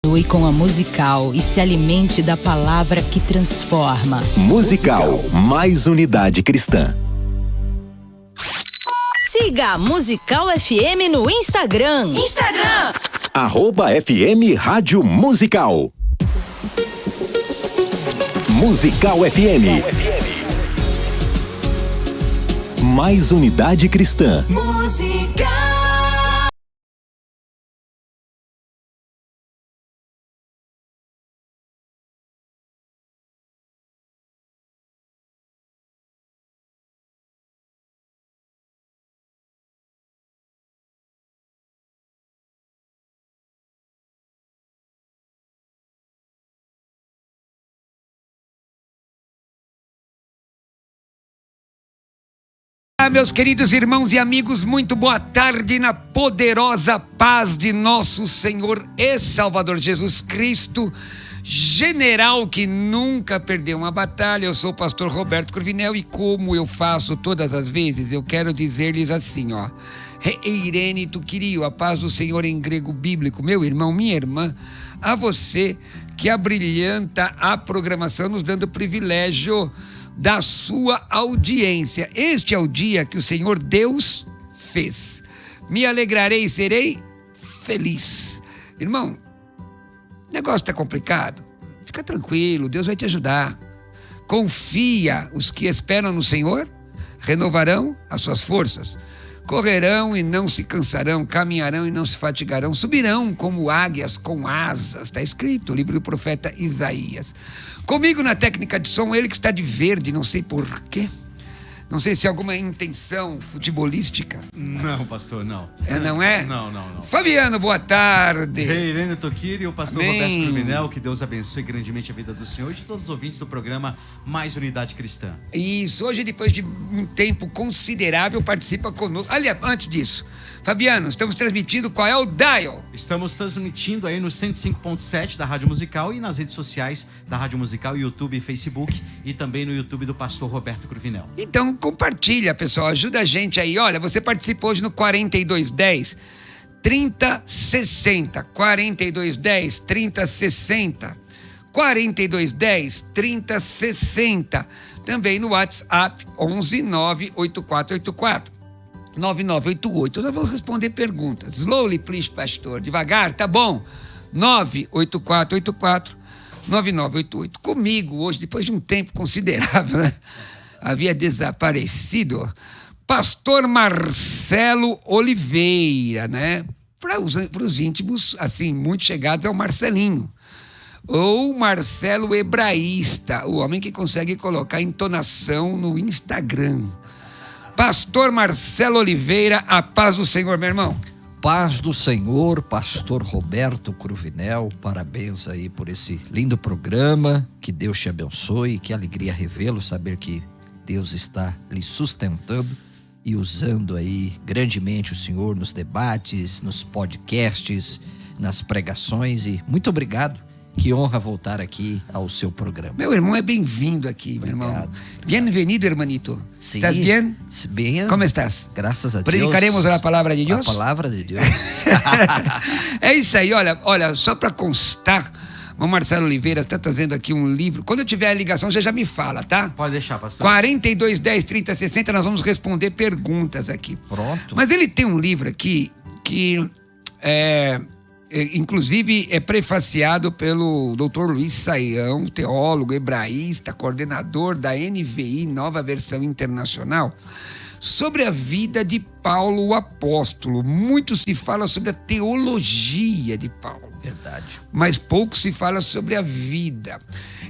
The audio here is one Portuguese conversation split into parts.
Continue com a Musical e se alimente da palavra que transforma. Musical, mais unidade cristã. Siga a Musical FM no Instagram. @FM Rádio Musical. Musical FM. Mais unidade cristã. Musical. Olá, meus queridos irmãos e amigos, muito boa tarde na poderosa paz de nosso Senhor e Salvador Jesus Cristo, general que nunca perdeu uma batalha. Eu sou o pastor Roberto Cruvinel e, como eu faço todas as vezes, eu quero dizer-lhes assim, ó: Eirene tu Kyrio, a paz do Senhor em grego bíblico, meu irmão, minha irmã, a você que abrilhanta a programação, nos dando o privilégio da sua audiência. Este é o dia que o Senhor Deus fez. Me alegrarei e serei feliz. Irmão, o negócio está complicado. Fica tranquilo, Deus vai te ajudar. Confia, os que esperam no Senhor renovarão as suas forças. Correrão e não se cansarão, caminharão e não se fatigarão, subirão como águias com asas. Está escrito, o livro do profeta Isaías. Comigo na técnica de som, ele que está de verde, não sei porquê. Não sei se é alguma intenção futebolística. Não, pastor, não. Não é? Não. Fabiano, boa tarde. Eirene Tokiri e o pastor Amém. Roberto Cruvinel, que Deus abençoe grandemente a vida do Senhor e de todos os ouvintes do programa Mais Unidade Cristã. Isso, hoje, depois de um tempo considerável, participa conosco. Aliás, antes disso, Fabiano, estamos transmitindo, qual é o dial? Estamos transmitindo aí no 105.7 da Rádio Musical e nas redes sociais da Rádio Musical, YouTube e Facebook, e também no YouTube do pastor Roberto Cruvinel. Então, compartilha, pessoal, ajuda a gente aí. Olha, você participou hoje no 4210 3060, 4210 3060, 4210 3060, também no WhatsApp 11 98484 9988. Nós vamos responder perguntas. Slowly, please, pastor. Devagar, tá bom? 98484 9988. Comigo hoje, depois de um tempo considerável, né? Havia desaparecido, pastor Marcelo Oliveira, né? Para os íntimos, assim, muito chegados, é o Marcelinho. Ou Marcelo Hebraísta, o homem que consegue colocar entonação no Instagram. Pastor Marcelo Oliveira, a paz do Senhor, meu irmão. Paz do Senhor, pastor Roberto Cruvinel, parabéns aí por esse lindo programa, que Deus te abençoe, que alegria revê-lo, saber que Deus está lhe sustentando e usando aí grandemente o Senhor nos debates, nos podcasts, nas pregações, e muito obrigado. Que honra voltar aqui ao seu programa. Meu irmão é bem-vindo aqui, meu irmão. Bienvenido, hermanito. Sí. ¿Estás bien? Bien. ¿Cómo estás? Graças a Deus. Predicaremos a palavra de Deus? A palavra de Deus. É isso aí, olha, só para constar, o Marcelo Oliveira está trazendo aqui um livro. Quando eu tiver a ligação, você já me fala, tá? Pode deixar, pastor. 4210 3060, nós vamos responder perguntas aqui. Pronto. Mas ele tem um livro aqui que inclusive é prefaciado pelo Dr. Luiz Saião, teólogo, hebraísta, coordenador da NVI, Nova Versão Internacional, sobre a vida de Paulo o apóstolo. Muito se fala sobre a teologia de Paulo. Verdade. Mas pouco se fala sobre a vida.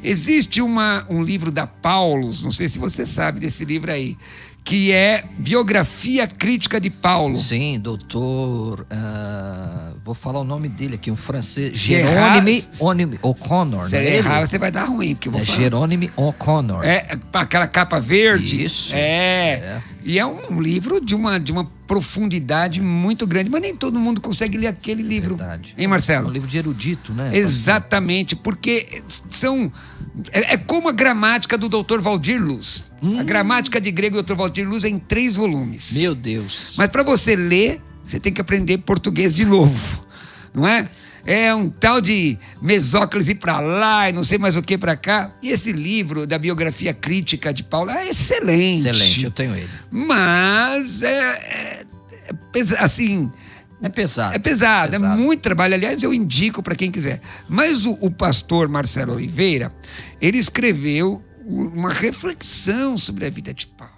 Existe um livro da Paulus, não sei se você sabe desse livro aí, que é Biografia Crítica de Paulo. Sim, doutor, vou falar o nome dele aqui, um francês, Jerônime O'Connor, Se não é errar, ele? você vai dar ruim, porque eu vou falar. Jerônime O'Connor. É, aquela capa verde. Isso. É. E é um livro de uma profundidade muito grande, mas nem todo mundo consegue ler aquele livro. Verdade. Hein, Marcelo? É um livro de erudito, né? Exatamente, porque é como a gramática do Dr. Valdir Luz. A gramática de grego do Dr. Valdir Luz é em 3 volumes. Meu Deus. Mas para você ler, você tem que aprender português de novo, não é? é um tal de Mesóclise para lá e não sei mais o que para cá. E esse livro da biografia crítica de Paulo é excelente. Excelente, eu tenho ele. Mas assim... É pesado. É pesado, é muito trabalho. Aliás, eu indico para quem quiser. Mas o pastor Marcelo Oliveira, ele escreveu uma reflexão sobre a vida de Paulo.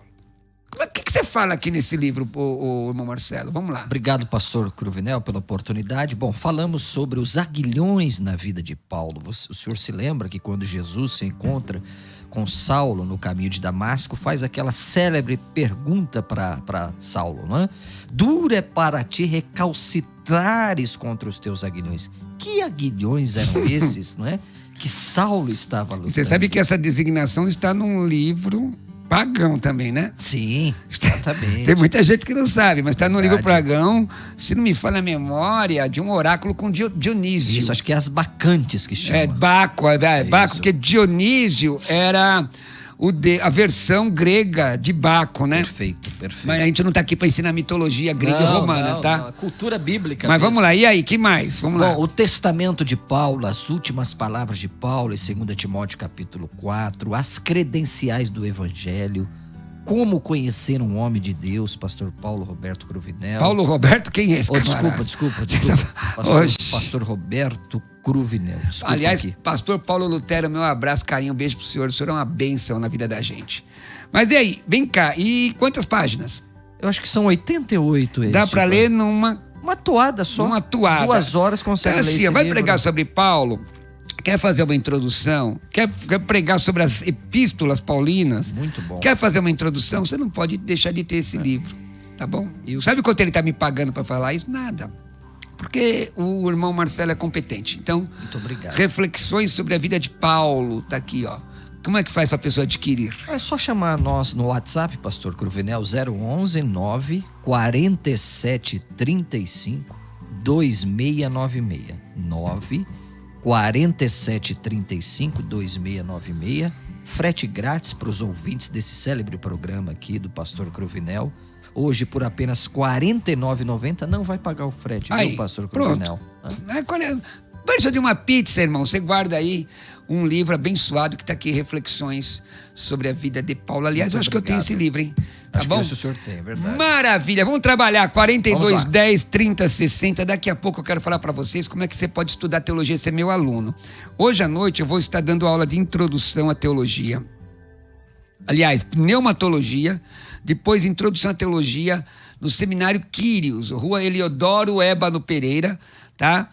O que você fala aqui nesse livro, o irmão Marcelo? Vamos lá. Obrigado, pastor Cruvinel, pela oportunidade. Bom, falamos sobre os aguilhões na vida de Paulo. O senhor se lembra que quando Jesus se encontra com Saulo no caminho de Damasco, faz aquela célebre pergunta para Saulo, não é? Duro é para ti recalcitrares contra os teus aguilhões. Que aguilhões eram esses, não é? Que Saulo estava lutando. Você sabe que essa designação está num livro pagão também, né? Sim, exatamente. Tem muita gente que não sabe, mas está no livro Verdade. pagão, se não me falha a memória, de um oráculo com Dionísio. Isso, acho que é as bacantes que chamam. Baco, Baco, porque Dionísio era a versão grega de Baco, né? Perfeito. Mas a gente não está aqui para ensinar mitologia grega e romana, tá? Não, cultura bíblica. Mas mesmo. vamos lá, e aí, que mais? Vamos lá. Bom, o testamento de Paulo, as últimas palavras de Paulo em 2 Timóteo capítulo 4, as credenciais do Evangelho, como conhecer um homem de Deus, pastor Paulo Roberto Cruvinel. Paulo Roberto, quem é esse camarada? Desculpa. Oxe. Pastor Roberto Cruvinel. Desculpa. Aliás, aqui. pastor Paulo Lutero, meu abraço, carinho, um beijo pro senhor. O senhor é uma bênção na vida da gente. Mas e aí, vem cá, e quantas páginas? Eu acho que são 88 esses. Dá para ler numa toada só. Uma toada. 2 horas consegue ler esse vai livro. pregar sobre Paulo, quer fazer uma introdução, quer pregar sobre as epístolas paulinas, Muito bom. quer fazer uma introdução, você não pode deixar de ter esse livro, tá bom? E sabe quanto ele tá me pagando para falar isso? Nada. Porque o irmão Marcelo é competente. Então, Muito obrigado. reflexões sobre a vida de Paulo, tá aqui, ó. Como é que faz para a pessoa adquirir? É só chamar nós no WhatsApp, pastor Cruvinel, 011 9 47 35 2696. 9 47 35 2696. Frete grátis para os ouvintes desse célebre programa aqui do pastor Cruvinel. Hoje, por apenas R$ 49,90, não vai pagar o frete, Aí, viu, pastor pronto. Cruvinel? Precisa de uma pizza, irmão. Você guarda aí um livro abençoado que está aqui, reflexões sobre a vida de Paulo. Aliás, Muito eu acho que eu tenho obrigado. esse livro, hein? Tá Acho bom? que esse o senhor tem, é verdade. Maravilha. Vamos trabalhar. 42, Vamos lá. 10, 30, 60. Daqui a pouco eu quero falar para vocês como é que você pode estudar teologia e ser meu aluno. Hoje à noite eu vou estar dando aula de introdução à teologia. Aliás, pneumatologia. Depois, introdução à teologia no Seminário Quírios, Rua Eliodoro Ébano Pereira, tá?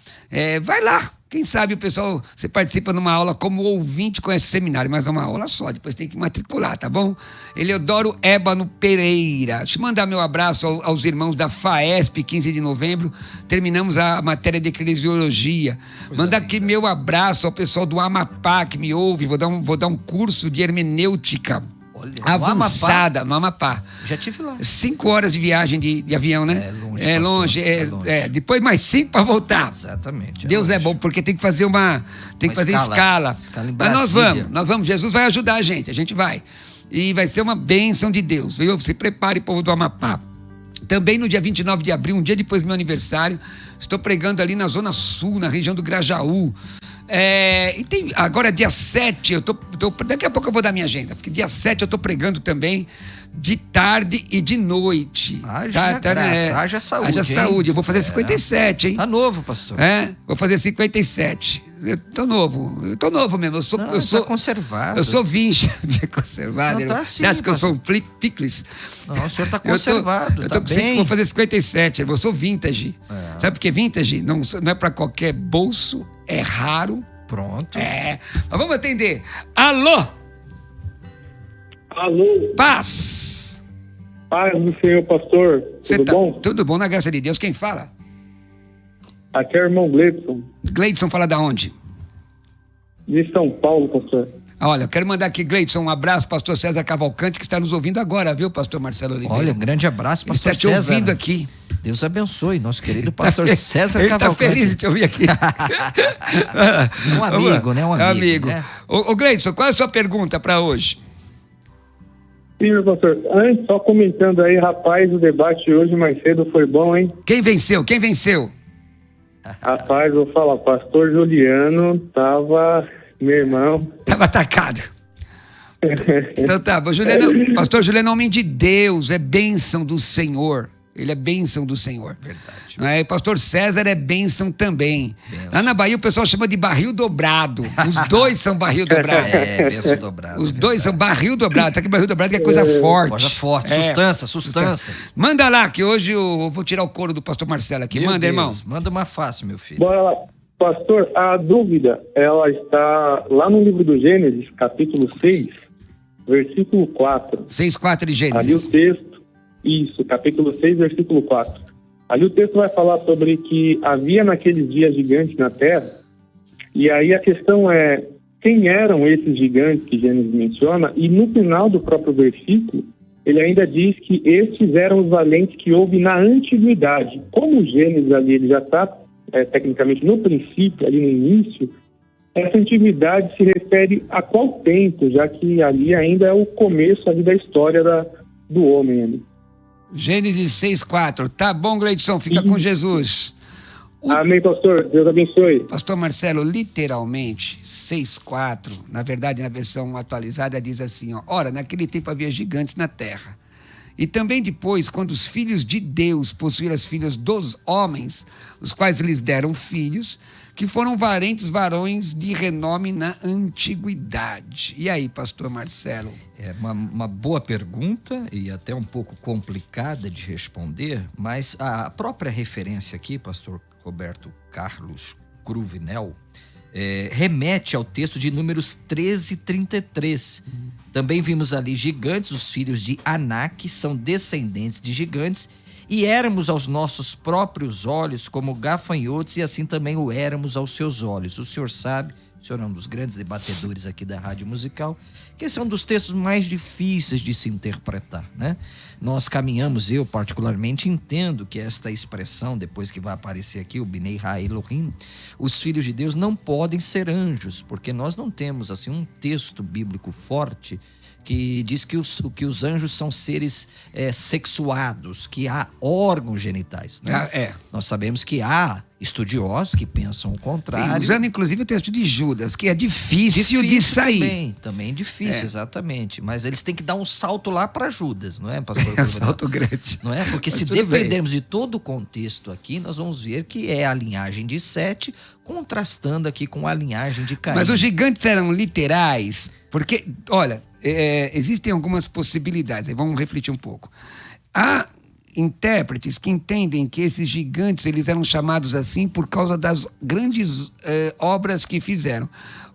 Vai lá. Quem sabe o pessoal, você participa numa aula como ouvinte com esse seminário, mas é uma aula só, depois tem que matricular, tá bom? Eliodoro Ébano Pereira. Deixa eu mandar meu abraço aos irmãos da FAESP, 15 de novembro, terminamos a matéria de eclesiologia. Mandar aqui meu abraço ao pessoal do Amapá que me ouve, vou dar um curso de hermenêutica. Olha, avançada, no Amapá. Já tive lá. 5 horas de viagem de avião, né? É longe, É pastor, longe. é longe. Depois mais 5 para voltar. Exatamente. Deus é longe. bom, porque tem que fazer escala. Escala em Mas Brasília. nós vamos. Jesus vai ajudar a gente vai. E vai ser uma bênção de Deus, viu? Se prepare, povo do Amapá. Também no dia 29 de abril, um dia depois do meu aniversário, estou pregando ali na Zona Sul, na região do Grajaú. E tem, agora dia 7, daqui a pouco eu vou dar minha agenda, porque dia 7 eu estou pregando também de tarde e de noite. Haja graça, haja saúde. Haja hein? saúde, eu vou fazer 57, hein? Tá novo, pastor. Vou fazer 57. Eu tô novo mesmo. Eu sou tá conservado. Eu sou vincha conservado. Não, tá irmão. assim, Você acha que eu pastor. sou um picles? Não, o senhor tá conservado. Eu tá tô bem. vou fazer 57. Eu sou vintage. É. Sabe por que vintage? Não é pra qualquer bolso, é raro. Pronto. Mas vamos atender. Alô? Alô, Paz! paz do Senhor, pastor. Tudo bom? Tudo bom, na graça de Deus. Quem fala? Aqui é o irmão Gleidson, Gleidson fala da onde? de São Paulo, pastor. Olha, eu quero mandar aqui, Gleidson, um abraço, pastor César Cavalcante, que está nos ouvindo agora, viu, pastor Marcelo Oliveira? Olha, um grande abraço, Ele pastor está te César. ouvindo aqui. Deus abençoe, nosso querido pastor César Ele tá Cavalcante. feliz de te ouvir aqui. Um amigo, né? Um amigo, né? Ô, Gleidson, qual é a sua pergunta para hoje? Sim, meu pastor. Antes, só comentando aí, rapaz, o debate de hoje mais cedo foi bom, hein? Quem venceu? Rapaz, vou falar, pastor Juliano tava, meu irmão... Estava atacado. Então tá, pastor Juliano é homem de Deus, é bênção do Senhor. Ele é bênção do Senhor. Verdade. Não é? Pastor César é bênção também. Bênção. Lá na Bahia o pessoal chama de barril dobrado. Os dois são barril dobrado. Bênção dobrada. Os dois são barril dobrado. Tá aqui barril dobrado que é coisa forte. Coisa forte, É. sustância. Manda lá, que hoje eu vou tirar o couro do pastor Marcelo aqui. Meu Manda, Deus, irmão. Manda uma fácil, meu filho. Bora lá. Pastor, a dúvida, ela está lá no livro do Gênesis, capítulo 6, versículo 4. 6:4 de Ali o Gênesis. texto, isso, capítulo 6, versículo 4. Ali o texto vai falar sobre que havia naqueles dias gigantes na terra, e aí a questão é, quem eram esses gigantes que Gênesis menciona? E no final do próprio versículo, ele ainda diz que estes eram os valentes que houve na antiguidade. Como o Gênesis ali ele já está tecnicamente no princípio, ali no início, essa antiguidade se refere a qual tempo, já que ali ainda é o começo ali da história do homem ali. Gênesis 6:4. Tá bom, Gleidson, fica com Jesus. Amém, pastor. Deus abençoe. Pastor Marcelo, literalmente, 6:4, na verdade, na versão atualizada, diz assim, ó, ora, naquele tempo havia gigantes na terra. E também depois, quando os filhos de Deus possuíram as filhas dos homens, os quais lhes deram filhos, que foram valentes varões de renome na antiguidade. E aí, pastor Marcelo? É uma boa pergunta e até um pouco complicada de responder, mas a própria referência aqui, pastor Roberto Carlos Cruvinel, remete ao texto de Números 13:33. Também vimos ali gigantes, os filhos de Anak, são descendentes de gigantes, e éramos aos nossos próprios olhos como gafanhotos, e assim também o éramos aos seus olhos. O senhor sabe, o senhor é um dos grandes debatedores aqui da Rádio Musical, que esse é um dos textos mais difíceis de se interpretar, né? Nós caminhamos, eu particularmente entendo que esta expressão, depois que vai aparecer aqui, o Bnei Ha-Elohim, os filhos de Deus não podem ser anjos, porque nós não temos assim um texto bíblico forte que diz que os anjos são seres sexuados, que há órgãos genitais, né? Nós sabemos que há estudiosos que pensam o contrário. Sim, usando inclusive o texto de Judas, que é difícil de sair. Também difícil, exatamente. Mas eles têm que dar um salto lá para Judas, não é, pastor? É um salto grande. Não é? Porque Mas se tudo dependermos de todo o contexto aqui, nós vamos ver que é a linhagem de Sete contrastando aqui com a linhagem de Caim. Mas os gigantes eram literais, porque, olha, existem algumas possibilidades, aí vamos refletir um pouco. Há intérpretes que entendem que esses gigantes eles eram chamados assim por causa das grandes obras que fizeram.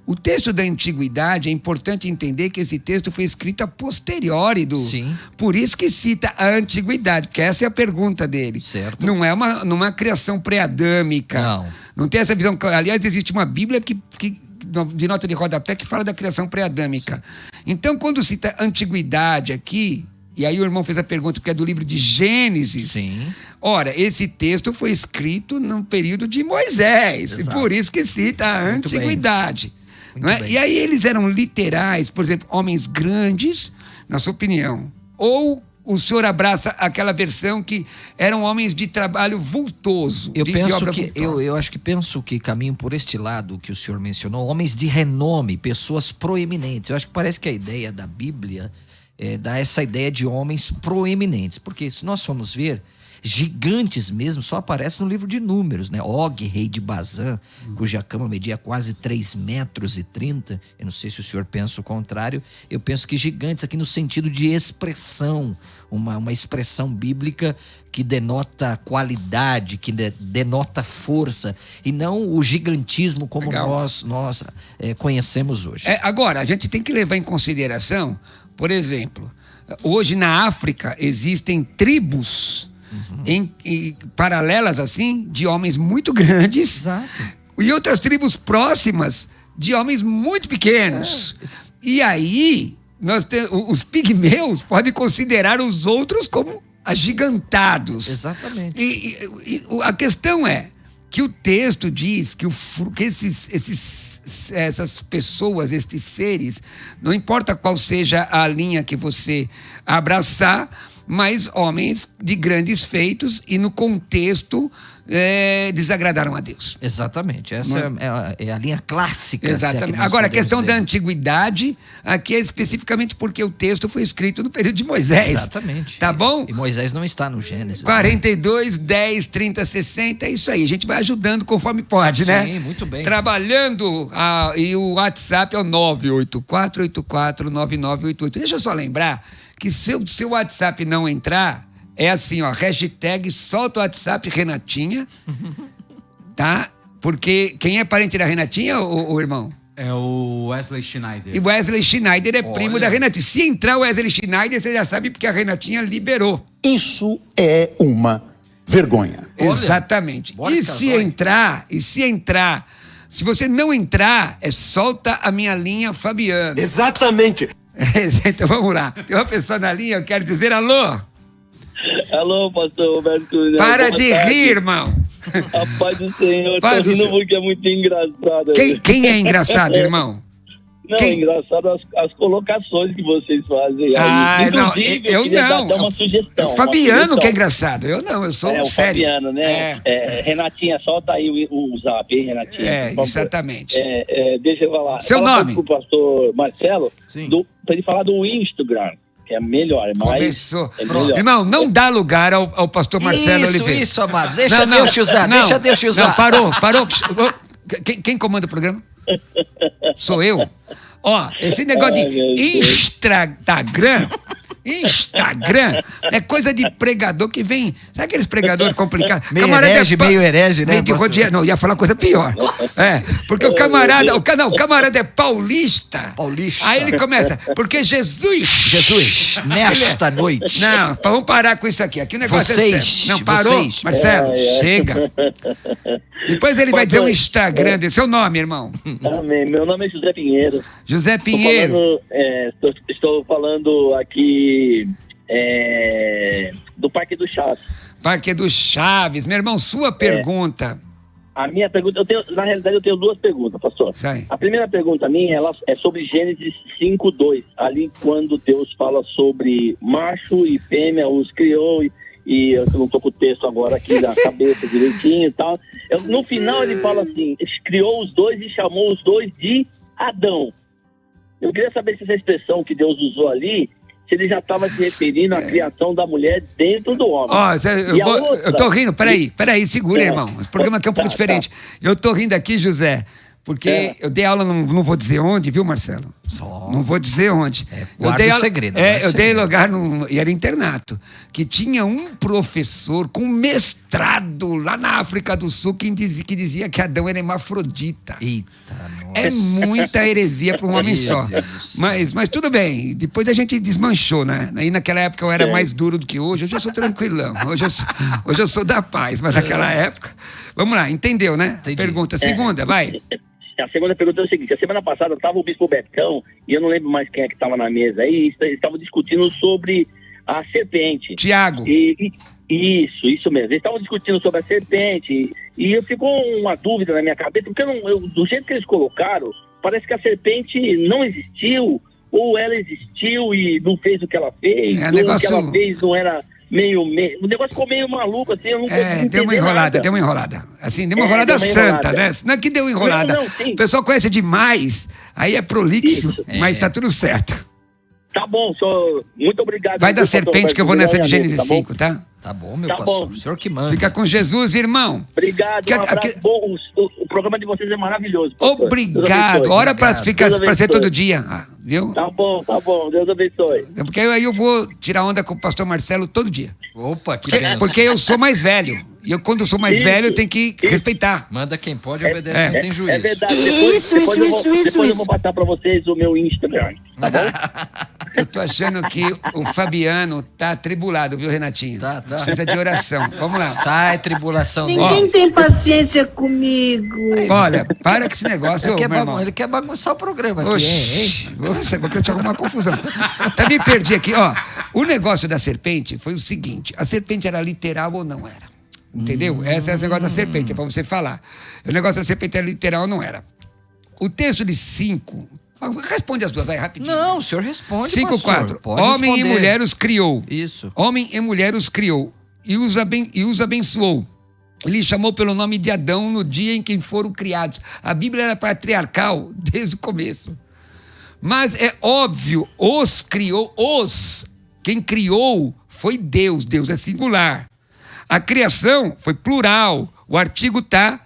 O texto da antiguidade, é importante entender que esse texto foi escrito a posteriori do... Sim. Por isso que cita a antiguidade, porque essa é a pergunta dele. Certo. Não é uma criação pré-adâmica. Não. Não tem essa visão. Aliás, existe uma Bíblia de nota de rodapé que fala da criação pré-adâmica. Então, quando cita antiguidade aqui, e aí o irmão fez a pergunta que é do livro de Gênesis. Sim. Ora, esse texto foi escrito no período de Moisés, Exato. e por isso que cita a Muito antiguidade. Muito Não é? bem. E aí eles eram literais, por exemplo, homens grandes, na sua opinião. Ou o senhor abraça aquela versão que eram homens de trabalho vultoso. Eu vultosa. acho que penso que caminho por este lado que o senhor mencionou, homens de renome, pessoas proeminentes. Eu acho que parece que a ideia da Bíblia dá essa ideia de homens proeminentes, porque se nós formos ver, gigantes mesmo só aparece no livro de Números, né? Og, rei de Bazã, cuja cama media quase 3,30 metros. Eu não sei se o senhor pensa o contrário. Eu penso que gigantes aqui no sentido de expressão, uma expressão bíblica que denota qualidade, que denota força, e não o gigantismo como nós conhecemos hoje. Agora, a gente tem que levar em consideração, por exemplo, hoje na África existem tribos paralelas assim, de homens muito grandes. Exato. E outras tribos próximas de homens muito pequenos. E aí, os pigmeus podem considerar os outros como agigantados. Exatamente. E a questão é que o texto diz que essas pessoas, estes seres, não importa qual seja a linha que você abraçar, mas homens de grandes feitos e no contexto desagradaram a Deus. Exatamente. Essa é a linha clássica. Exatamente. Agora, a questão da antiguidade, aqui é especificamente porque o texto foi escrito no período de Moisés. Exatamente. Tá bom? E Moisés não está no Gênesis. 42, 10, 30, 60, é isso aí. A gente vai ajudando conforme pode, né? Sim, muito bem. Trabalhando, e o WhatsApp é o 984849988. Deixa eu só lembrar que se o seu WhatsApp não entrar, é assim, ó, hashtag solta o WhatsApp Renatinha, tá? Porque quem é parente da Renatinha, o irmão? É o Wesley Schneider. E Wesley Schneider é primo da Renatinha. Se entrar o Wesley Schneider, você já sabe porque a Renatinha liberou. Isso é uma vergonha. Exatamente. Boris E se entrar, se você não entrar, solta a minha linha Fabiano. Exatamente. Então vamos lá. Tem uma pessoa na linha, eu quero dizer alô. Alô, pastor Roberto. Para de rir, irmão. A paz do Senhor. Paz Tô do rindo Senhor. porque é muito engraçado. Quem é engraçado, irmão? Não, quem? engraçado as colocações que vocês fazem. Aí. Não, Inclusive, eu queria não. dar uma sugestão. O Fabiano sugestão. que é engraçado. Eu não, eu sou o sério. Fabiano, né? Renatinha, solta aí o zap, hein, Renatinha? por favor. Exatamente. Deixa eu falar. Seu Fala nome? Pro pastor Marcelo, Sim. pra ele falar do Instagram, que é melhor, é mais... Começou. É melhor. Irmão, não dá lugar ao pastor Marcelo Oliveira. Isso, amado. Deixa Deus te usar, deixa Deus te usar. Não, parou. Quem comanda o programa? Sou eu. Ó, esse negócio Ai, meu de Deus. Instagram é coisa de pregador que vem. Sabe aqueles pregadores complicados? Meio herege, né? Meio de rodear. Não, ia falar coisa pior. Porque o camarada é paulista. Paulista. Aí ele começa, porque Jesus, nesta noite. Não, vamos parar com isso aqui. Aqui o negócio é sério. Não, parou? Vocês. Marcelo, chega. Depois ele vai dizer o Instagram dele. Seu nome, irmão? Amém. Meu nome é José Pinheiro. José Pinheiro. Estou falando aqui do Parque do Chaves. Parque dos Chaves. Meu irmão, sua pergunta. A minha pergunta, na realidade eu tenho duas perguntas, pastor. Sai. A primeira pergunta minha, ela é sobre Gênesis 5:2, ali quando Deus fala sobre macho e fêmea, os criou, e eu não estou com o texto agora aqui da cabeça direitinho e tal. No final ele fala assim, criou os dois e chamou os dois de Adão. Eu queria saber se essa expressão que Deus usou ali, se ele já estava se referindo à criação da mulher dentro do homem. Eu tô rindo, peraí, segura, irmão. Esse programa aqui é um pouco diferente. Eu tô rindo aqui, José, porque eu dei aula, não vou dizer onde, viu, Marcelo? Não vou dizer onde. Guarda o segredo. Eu dei lugar, e era internato, que tinha um professor com mestrado lá na África do Sul que dizia que Adão era hermafrodita. Eita, nossa. É muita heresia para um homem só. Mas tudo bem. Depois a gente desmanchou, né? Aí naquela época eu era mais duro do que hoje. Hoje eu sou tranquilão. Hoje eu sou da paz. Mas naquela época... Vamos lá, entendeu, né? Entendi. Pergunta. Segunda, vai. A segunda pergunta é o seguinte, a semana passada estava o Bispo Betão, e eu não lembro mais quem é que estava na mesa aí, eles estavam discutindo sobre a serpente. Tiago. Isso mesmo. Eles estavam discutindo sobre a serpente, e ficou uma dúvida na minha cabeça, porque do jeito que eles colocaram, parece que a serpente não existiu, ou ela existiu e não fez o que ela fez, ou o que ela fez não era... O negócio ficou meio maluco, assim, eu não consegui deu uma enrolada. Assim, deu uma enrolada santa, né? Não é que deu enrolada. Não, o pessoal conhece demais, aí é prolixo, mas tá tudo certo. Tá bom, senhor. Muito obrigado. Vai da serpente que eu vou nessa de Gênesis 5, tá? Tá bom, meu Tá pastor. bom. O senhor que manda. Fica com Jesus, irmão. Obrigado, um abraço. Bom, o programa de vocês é maravilhoso. Pastor. Obrigado. Ora pra ser todo dia, viu? Tá bom. Deus abençoe. Porque aí eu vou tirar onda com o pastor Marcelo todo dia. Opa, que benção. Porque eu sou mais velho. E eu, quando eu sou mais velho, eu tenho que respeitar. Manda quem pode, obedece quem tem juízo. É verdade. Depois eu vou passar pra vocês o meu Instagram. Tá bom? Eu tô achando que o Fabiano tá atribulado, viu, Renatinho? Tá. Precisa de oração. Vamos lá. Sai, tribulação. Ninguém tem paciência comigo. Olha, para com esse negócio, meu irmão. Ele quer bagunçar o programa aqui, Oxi, Você, porque eu te arrumo uma confusão. Até me perdi aqui, ó. O negócio da serpente foi o seguinte: a serpente era literal ou não era? Entendeu? Esse é o negócio da serpente, é pra você falar. O negócio da serpente era literal ou não era? O texto de 5... Responde as duas, vai, rapidinho. Não, o senhor responde, 5:4. Pode Homem responder. e mulher os criou. Isso. Homem e mulher os criou. E os abençoou. Ele chamou pelo nome de Adão no dia em que foram criados. A Bíblia era patriarcal desde o começo. Mas é óbvio, quem criou foi Deus. Deus é singular. A criação foi plural. O artigo está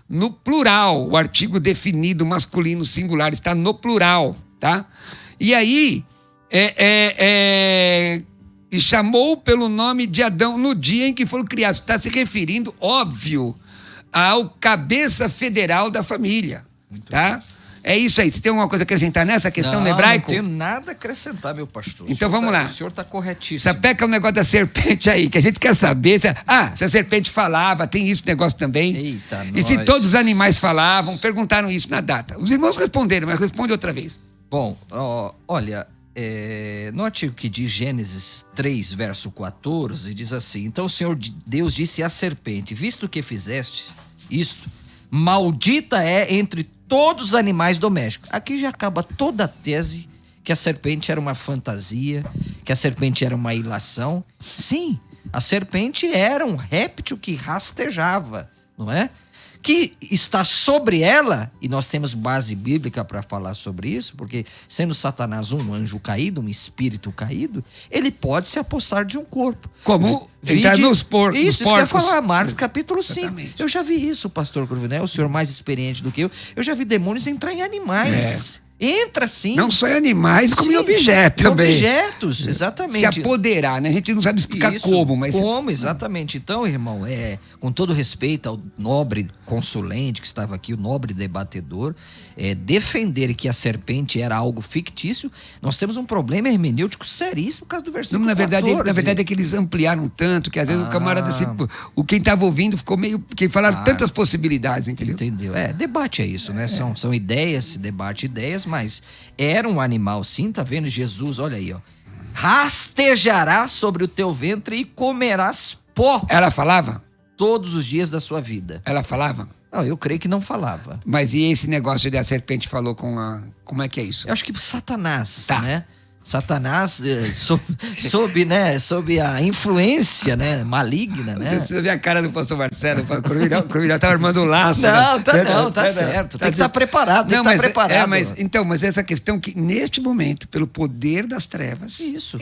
no plural. O artigo definido masculino singular está no plural, tá? E aí, e chamou pelo nome de Adão no dia em que foram criados. Está se referindo, óbvio, ao cabeça federal da família, tá? É isso aí. Você tem alguma coisa a acrescentar nessa questão no hebraico? Não tenho nada a acrescentar, meu pastor. Então vamos lá. O senhor está corretíssimo. Sapeca o negócio da serpente aí, que a gente quer saber. Se a serpente falava, tem isso negócio também. Eita, e se todos os animais falavam, perguntaram isso na data. Os irmãos responderam, mas responde outra vez. Bom, olha, no artigo que diz Gênesis 3, verso 14, diz assim: então o Senhor Deus disse à serpente, visto que fizeste isto, maldita é entre todos os animais domésticos. Aqui já acaba toda a tese que a serpente era uma fantasia, que a serpente era uma ilação. Sim, a serpente era um réptil que rastejava, não é? Que está sobre ela, e nós temos base bíblica para falar sobre isso, porque sendo Satanás um anjo caído, um espírito caído, ele pode se apossar de um corpo. Como entrar nos porcos. Isso que eu ia falar, Marcos capítulo 5. Exatamente. Eu já vi isso, pastor Cruvinel, o senhor mais experiente do que eu já vi demônios entrar em animais. Entra sim. Não só em animais, como em Sim, objetos também. Objetos, exatamente. Se apoderar, né? A gente não sabe explicar Isso, como, mas... Como, exatamente. Então, irmão, com todo respeito ao nobre consulente que estava aqui, o nobre debatedor, defender que a serpente era algo fictício, nós temos um problema hermenêutico seríssimo por causa do versículo 14. Na verdade é que eles ampliaram tanto, que às vezes o camarada, quem estava ouvindo ficou meio... que falaram tantas possibilidades, entendeu? Entendeu. Debate é isso, né? São ideias, se debate ideias, mas era um animal sim, tá vendo? Jesus, olha aí, ó. Rastejará sobre o teu ventre e comerás pó. Ela falava? Todos os dias da sua vida. Ela falava? Não, eu creio que não falava. Mas e esse negócio de a serpente falou com a... Como é que é isso? Eu acho que Satanás, né? Satanás, sob a influência, né, maligna, né? Você vê a cara do pastor Marcelo, o Cruvinel tá armando um laço. Não, tá certo. Tem que estar preparado, Mas essa questão que, neste momento, pelo poder das trevas, esse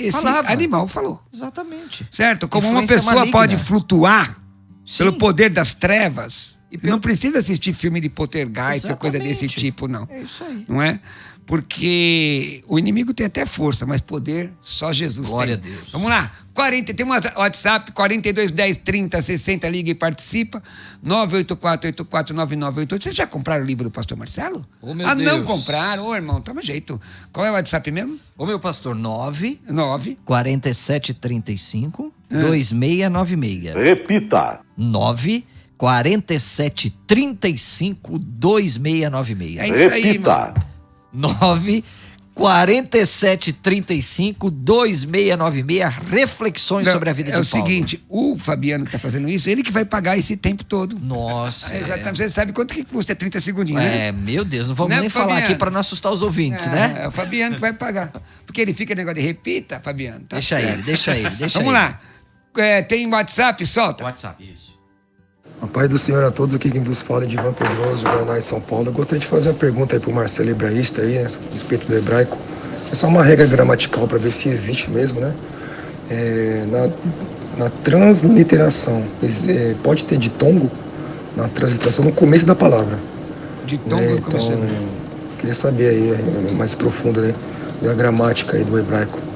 animal falou. Exatamente. Certo? Como Influência uma pessoa maligna. pode flutuar pelo poder das trevas, pelo... não precisa assistir filme de poltergeist ou coisa desse tipo, não. É isso aí. Não é? Porque o inimigo tem até força, mas poder só Jesus Glória tem. a Deus. Vamos lá. Tem um WhatsApp, 42 10 30 60, liga e participa. 984-849988. Vocês já compraram o livro do pastor Marcelo? Ô, meu Não Deus. compraram? Ô, irmão, toma jeito. Qual é o WhatsApp mesmo? Ô, meu pastor, 9 9 4735 2696. Repita. 9 4735 2696. É isso aí, Repita. irmão. 9 4735 2696. Reflexões sobre a vida de Paulo. Paulo. É o seguinte, o Fabiano que tá fazendo isso, ele que vai pagar esse tempo todo. Nossa. Exatamente. Você sabe quanto que custa 30 segundinhos, né? Meu Deus, não vamos Né, nem falar Fabiano? aqui para não assustar os ouvintes, né? É o Fabiano que vai pagar. Porque ele fica negócio de repita, Fabiano. Tá Deixa certo. ele, deixa ele. Vamos lá. Tem WhatsApp? Solta. WhatsApp, isso. A paz do Senhor a todos, aqui quem vos fala é de Ivan Pedroso, Guaraná de São Paulo. Eu gostaria de fazer uma pergunta aí pro Marcelo Hebraísta aí, né, a respeito do hebraico. É só uma regra gramatical para ver se existe mesmo, né? Na transliteração, pode ter ditongo na transliteração no começo da palavra. Ditongo no começo da palavra. Queria saber aí, mais profundo, né, da gramática aí do hebraico.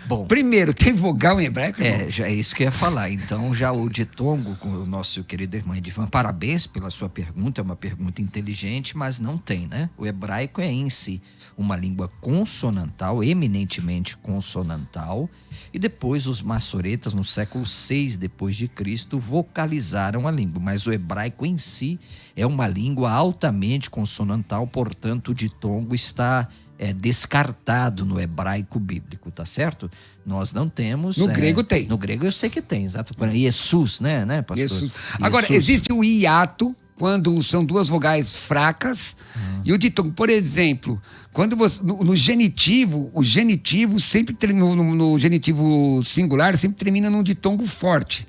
Bom, primeiro, tem vogal em hebraico? Já é isso que eu ia falar. Então, já o ditongo, com o nosso querido irmão Edivan, parabéns pela sua pergunta, é uma pergunta inteligente, mas não tem, né? O hebraico é em si uma língua consonantal, eminentemente consonantal, e depois os maçoretas, no século VI depois de Cristo, vocalizaram a língua, mas o hebraico em si é uma língua altamente consonantal, portanto, o ditongo está descartado no hebraico bíblico, tá certo? Nós não temos... No grego tem. No grego eu sei que tem, exato. Jesus, né, pastor? Jesus. Agora, existe o hiato, quando são duas vogais fracas, e o ditongo, por exemplo, quando você, no genitivo, o genitivo sempre, no genitivo singular, sempre termina num ditongo forte.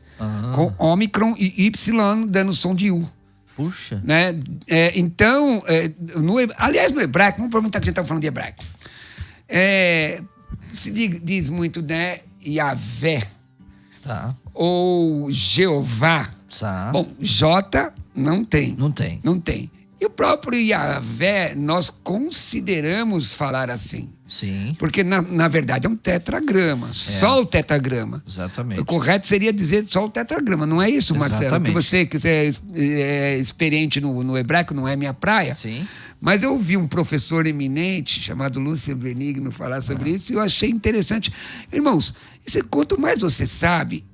com Ômicron e Y dando som de U. Puxa. Né? Então, aliás, no hebraico, vamos perguntar que a gente estava falando de hebraico. Se diz muito, né? Yahvé. Tá. Ou Jeová. Tá. Bom, J não tem. Não tem. Não tem. E o próprio Yahvé, nós consideramos falar assim. Sim. Porque, na verdade, é um tetragrama. Só o tetragrama. Exatamente. O correto seria dizer só o tetragrama. Não é isso, Marcelo? Exatamente. Que você é experiente no hebraico, não é minha praia. Sim. Mas eu ouvi um professor eminente, chamado Lúcio Benigno, falar sobre isso, e eu achei interessante. Irmãos, quanto mais você sabe,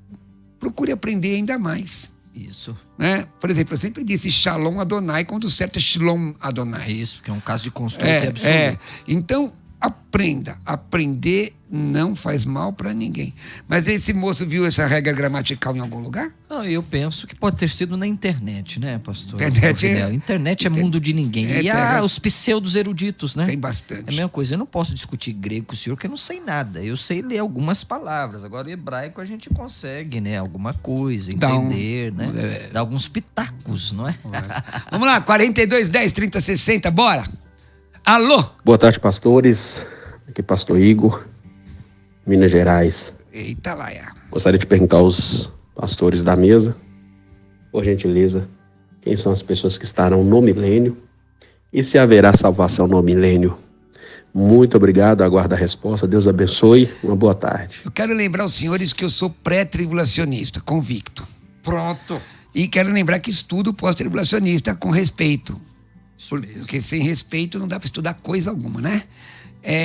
procure aprender ainda mais. Isso. Né? Por exemplo, eu sempre disse Shalom Adonai, quando o certo é Shalom Adonai. Isso, porque é um caso de construção absoluto. Então, aprenda. Aprender não faz mal para ninguém. Mas esse moço viu essa regra gramatical em algum lugar? Não, eu penso que pode ter sido na internet, né, pastor? Internet é mundo de ninguém. E os pseudos eruditos, né? Tem bastante. É a mesma coisa. Eu não posso discutir grego com o senhor, porque eu não sei nada. Eu sei ler algumas palavras. Agora, o hebraico a gente consegue, né? Alguma coisa, entender, né? Dar alguns pitacos, não é? Vamos lá, 42, 10, 30, 60, bora! Alô? Boa tarde, pastores. Aqui é pastor Igor, Minas Gerais. Eita, laia. Gostaria de perguntar aos pastores da mesa, por gentileza, quem são as pessoas que estarão no milênio e se haverá salvação no milênio. Muito obrigado, aguardo a resposta. Deus abençoe. Uma boa tarde. Eu quero lembrar aos senhores que eu sou pré-tribulacionista, convicto. Pronto. E quero lembrar que estudo pós-tribulacionista com respeito. Porque sem respeito não dá para estudar coisa alguma, né?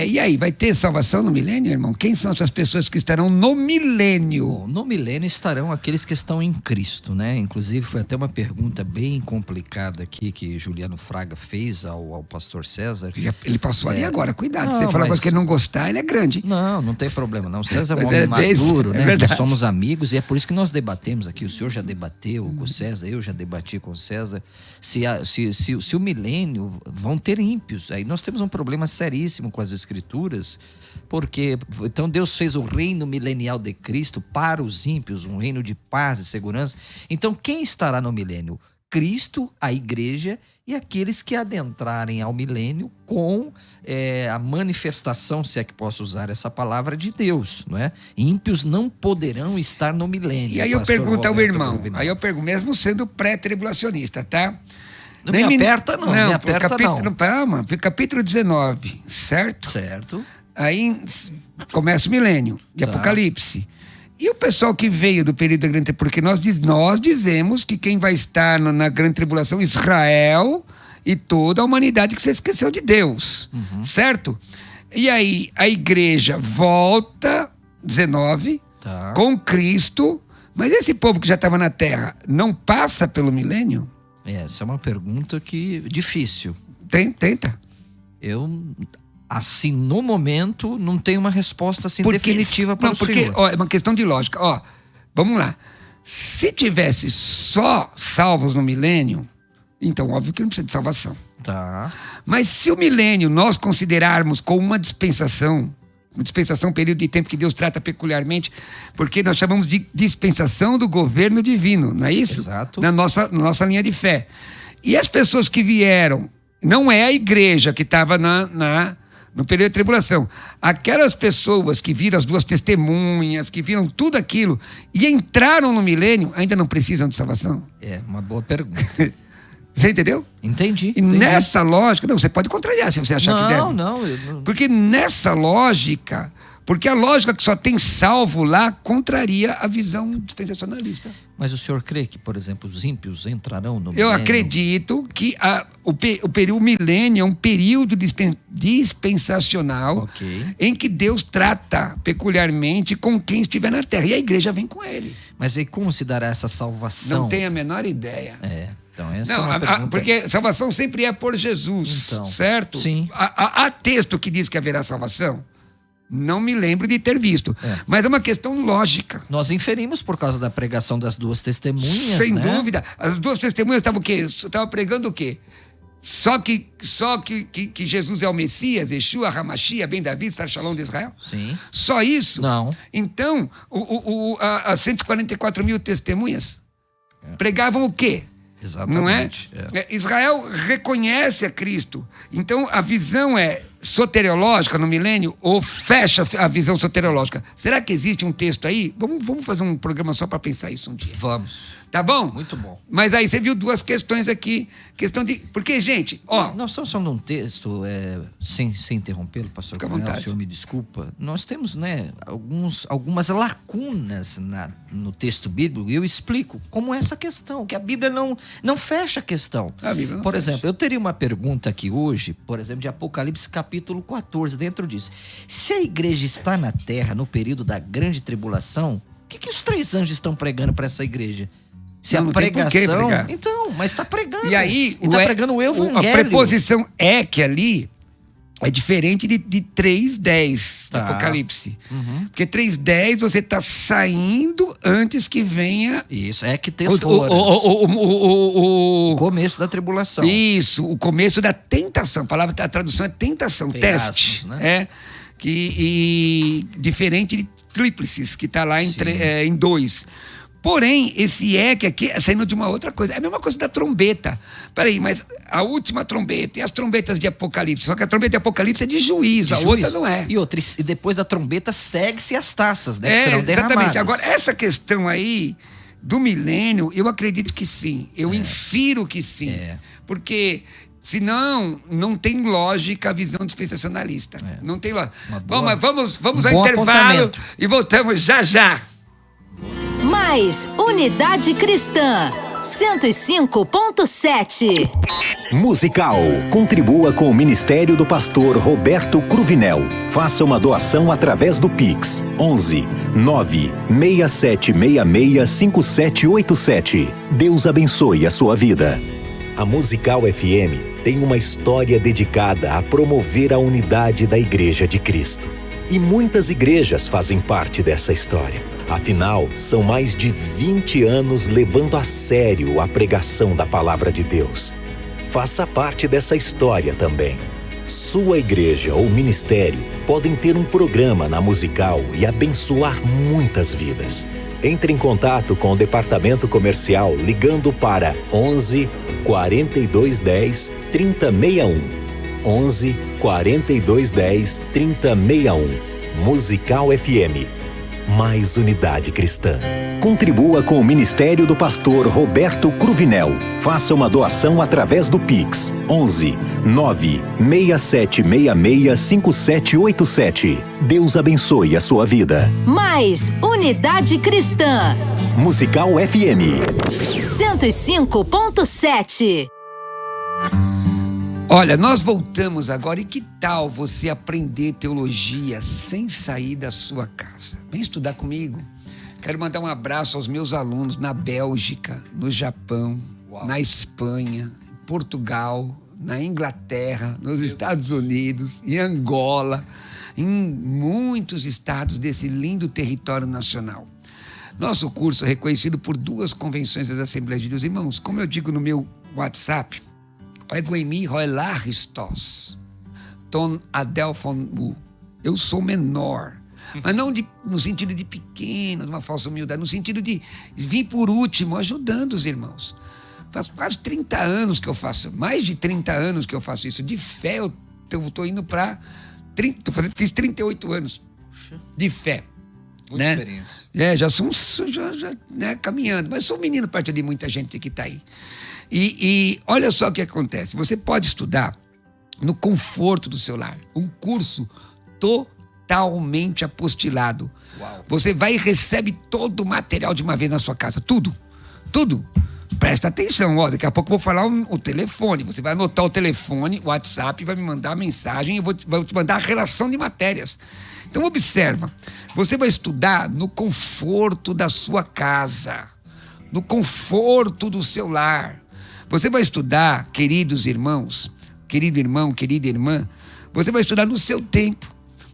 E aí, vai ter salvação no milênio, irmão? Quem são essas pessoas que estarão no milênio? Bom, no milênio estarão aqueles que estão em Cristo, né? Inclusive, foi até uma pergunta bem complicada aqui que Juliano Fraga fez ao pastor César. Ele passou ali agora, cuidado. Se você falar que ele não gostar, ele é grande. Não tem problema, não. O César é um homem maduro, né? Nós somos amigos e é por isso que nós debatemos aqui. O senhor já debateu com o César, eu já debati com o César. Se o milênio vão ter ímpios, aí nós temos um problema seríssimo com as Escrituras, porque então Deus fez o reino milenial de Cristo para os ímpios, um reino de paz e segurança. Então quem estará no milênio? Cristo, a igreja e aqueles que adentrarem ao milênio com a manifestação, se é que posso usar essa palavra, de Deus, não é? Ímpios não poderão estar no milênio. E aí eu pergunto ao irmão, mesmo sendo pré-tribulacionista, tá? Não me aperta não, me aperta não. Calma, capítulo 19, certo? Certo. Aí começa o milênio de Apocalipse. E o pessoal que veio do período da grande tribulação, porque nós dizemos que quem vai estar na grande tribulação, Israel e toda a humanidade que se esqueceu de Deus, certo? E aí a igreja volta, 19, com Cristo, mas esse povo que já estava na terra não passa pelo milênio? Essa é uma pergunta difícil. Tenta. Eu, assim, no momento, não tenho uma resposta assim definitiva para o senhor. É uma questão de lógica. Vamos lá. Se tivesse só salvos no milênio, então óbvio que não precisa de salvação. Tá. Mas se o milênio nós considerarmos como uma dispensação, período de tempo que Deus trata peculiarmente, porque nós chamamos de dispensação do governo divino, não é isso? Exato. Na nossa linha de fé. E as pessoas que vieram, não é a igreja que estava no período de tribulação. Aquelas pessoas que viram as duas testemunhas, que viram tudo aquilo e entraram no milênio, ainda não precisam de salvação? É uma boa pergunta. Você entendeu? Entendi. E nessa lógica, você pode contrariar se você achar que deve. Não. Porque nessa lógica, porque a lógica que só tem salvo lá contraria a visão dispensacionalista. Mas o senhor crê que, por exemplo, os ímpios entrarão no milênio? Eu acredito que o período milênio é um período dispensacional em que Deus trata peculiarmente com quem estiver na terra. E a igreja vem com ele. Mas aí como se dará essa salvação? Não tenho a menor ideia. Então essa é uma pergunta. Porque salvação sempre é por Jesus, certo? Sim. Há texto que diz que haverá salvação? Não me lembro de ter visto. Mas é uma questão lógica. Nós inferimos por causa da pregação das duas testemunhas, Sem dúvida. As duas testemunhas estavam o quê? Estavam pregando o quê? Só que Jesus é o Messias, Yeshua, Hamashia, Ben Davi, Sar Shalom de Israel? Sim. Só isso? Não. Então, as 144 mil testemunhas pregavam o quê? Exatamente. Não é? Israel reconhece a Cristo. Então, a visão é soteriológica no milênio ou fecha a visão soteriológica? Será que existe um texto aí? Vamos fazer um programa só para pensar isso um dia. Vamos. Tá bom? Muito bom. Mas aí você viu duas questões aqui. Questão de... Porque, gente, ó... Nós estamos falando de um texto, sem interrompê-lo, pastor Coronel, o senhor me desculpa. Nós temos, algumas lacunas no texto bíblico, e eu explico como é essa questão, que a Bíblia não fecha a questão. A Bíblia não Por fecha. exemplo, eu teria uma pergunta aqui hoje, por exemplo, de Apocalipse capítulo 14, dentro disso. Se a igreja está na terra no período da grande tribulação, o que os 3 anjos estão pregando para essa igreja? Se não a pregação... tem por que pregar. Então, mas está pregando. E aí... está pregando o evangelho. A preposição que ali é diferente de 3:10 do Apocalipse. Uhum. Porque 3:10 você está saindo antes que venha... Isso, que tesouras. O começo da tribulação. Isso, o começo da tentação. A tradução é tentação, teste. Né? E diferente de tríplices, que está lá em 2. Porém, esse que aqui é saindo de uma outra coisa. É a mesma coisa da trombeta. Peraí, mas a última trombeta e as trombetas de Apocalipse. Só que a trombeta de Apocalipse é de juízo, outra não é. E depois da trombeta segue-se as taças, né? Que serão derramadas. Exatamente. Agora, essa questão aí do milênio, eu acredito que sim. Eu infiro que sim. Porque... senão, não tem lógica a visão dispensacionalista. Não tem lógica. Bom, mas vamos ao intervalo e voltamos já. Mais Unidade Cristã 105.7. Musical. Contribua com o Ministério do Pastor Roberto Cruvinel. Faça uma doação através do Pix 11 96766 5787. Deus abençoe a sua vida. A Musical FM tem uma história dedicada a promover a unidade da Igreja de Cristo. E muitas igrejas fazem parte dessa história. Afinal, são mais de 20 anos levando a sério a pregação da Palavra de Deus. Faça parte dessa história também. Sua igreja ou ministério podem ter um programa na Musical e abençoar muitas vidas. Entre em contato com o departamento comercial ligando para 11 4210 3061. 11 4210 3061. Musical FM. Mais unidade cristã. Contribua com o Ministério do Pastor Roberto Cruvinel. Faça uma doação através do Pix 11 96766 5787. Deus abençoe a sua vida. Mais Unidade Cristã. Musical FM 105.7. Olha, nós voltamos agora e que tal você aprender teologia sem sair da sua casa? Vem estudar comigo. Quero mandar um abraço aos meus alunos na Bélgica, no Japão, na Espanha, em Portugal, na Inglaterra, nos Estados Unidos, em Angola, em muitos estados desse lindo território nacional. Nosso curso é reconhecido por 2 convenções das Assembleias de Deus. Irmãos, como eu digo no meu WhatsApp, eu sou menor, mas não no sentido de pequeno, de uma falsa humildade, no sentido de vir por último, ajudando os irmãos. Faz quase 30 anos que eu faço, mais de 30 anos que eu faço isso. De fé, eu estou indo para... Fiz 38 anos de fé. Muita né? experiência. Já sou né, caminhando, mas sou um menino perto de muita gente que está aí. E olha só o que acontece. Você pode estudar no conforto do seu lar. Um curso totalmente apostilado. Uau. Você vai e recebe todo o material de uma vez na sua casa. Tudo. Presta atenção, daqui a pouco eu vou falar o telefone. Você vai anotar o telefone, o WhatsApp, vai me mandar a mensagem e eu vou te mandar a relação de matérias. Então observa, você vai estudar no conforto da sua casa, no conforto do seu lar. Você vai estudar, queridos irmãos, querido irmão, querida irmã, você vai estudar no seu tempo,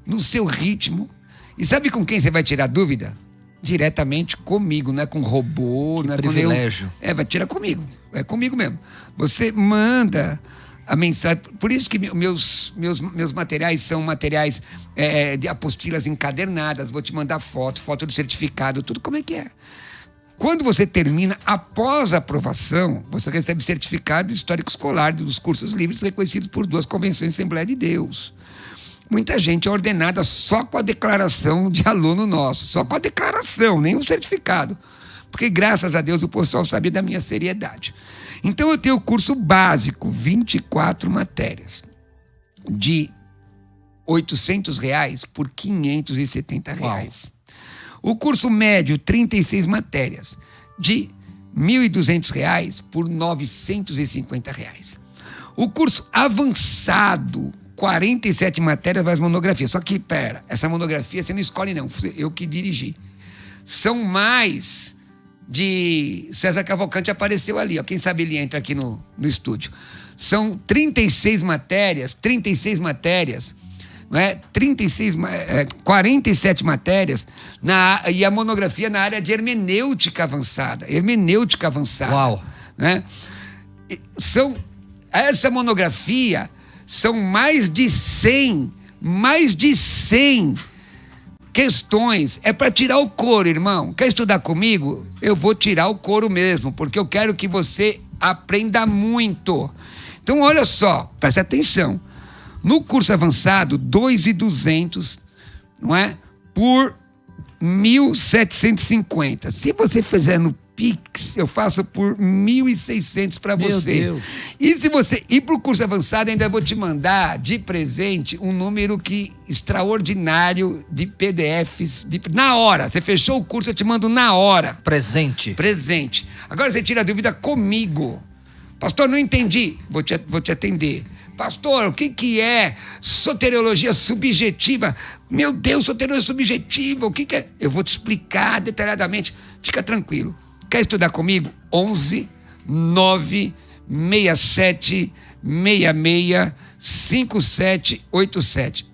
no seu ritmo. E sabe com quem você vai tirar dúvida? Diretamente comigo, não é com robô, que não é privilégio. com nenhum... vai tirar comigo, é comigo mesmo. Você manda a mensagem. Por isso que meus materiais são materiais de apostilas encadernadas. Vou te mandar foto do certificado, tudo como é que é. Quando você termina, após a aprovação, você recebe certificado histórico escolar dos cursos livres reconhecidos por 2 convenções de Assembleia de Deus. Muita gente é ordenada só com a declaração de aluno nosso, só com a declaração, nem o certificado. Porque, graças a Deus, o pessoal sabia da minha seriedade. Então, eu tenho o curso básico, 24 matérias, de R$ 800 por R$ 570. Uau. O curso médio, 36 matérias, de R$ 1.200 por R$ 950. O curso avançado, 47 matérias, mais monografia. Só que, essa monografia você não escolhe não, eu que dirigi. São mais de... César Cavalcante apareceu ali, ó. Quem sabe ele entra aqui no estúdio. São 36 matérias, não é? 47 matérias e a monografia na área de hermenêutica avançada. Uau! Né? Essa monografia são mais de 100 questões. É para tirar o couro, irmão. Quer estudar comigo? Eu vou tirar o couro mesmo, porque eu quero que você aprenda muito. Então, olha só, preste atenção. No curso avançado, 2.200, não é? Por 1.750. Se você fizer no Pix, eu faço por 1.600 para você. Meu Deus. E se você ir para o curso avançado, ainda vou te mandar de presente um número extraordinário de PDFs. Na hora. Você fechou o curso, eu te mando na hora. Presente. Agora você tira a dúvida comigo. Pastor, não entendi. Vou te atender. Pastor, o que é soteriologia subjetiva? Meu Deus, soteriologia subjetiva, o que é? Eu vou te explicar detalhadamente. Fica tranquilo. Quer estudar comigo? 11 9 67 66 5787.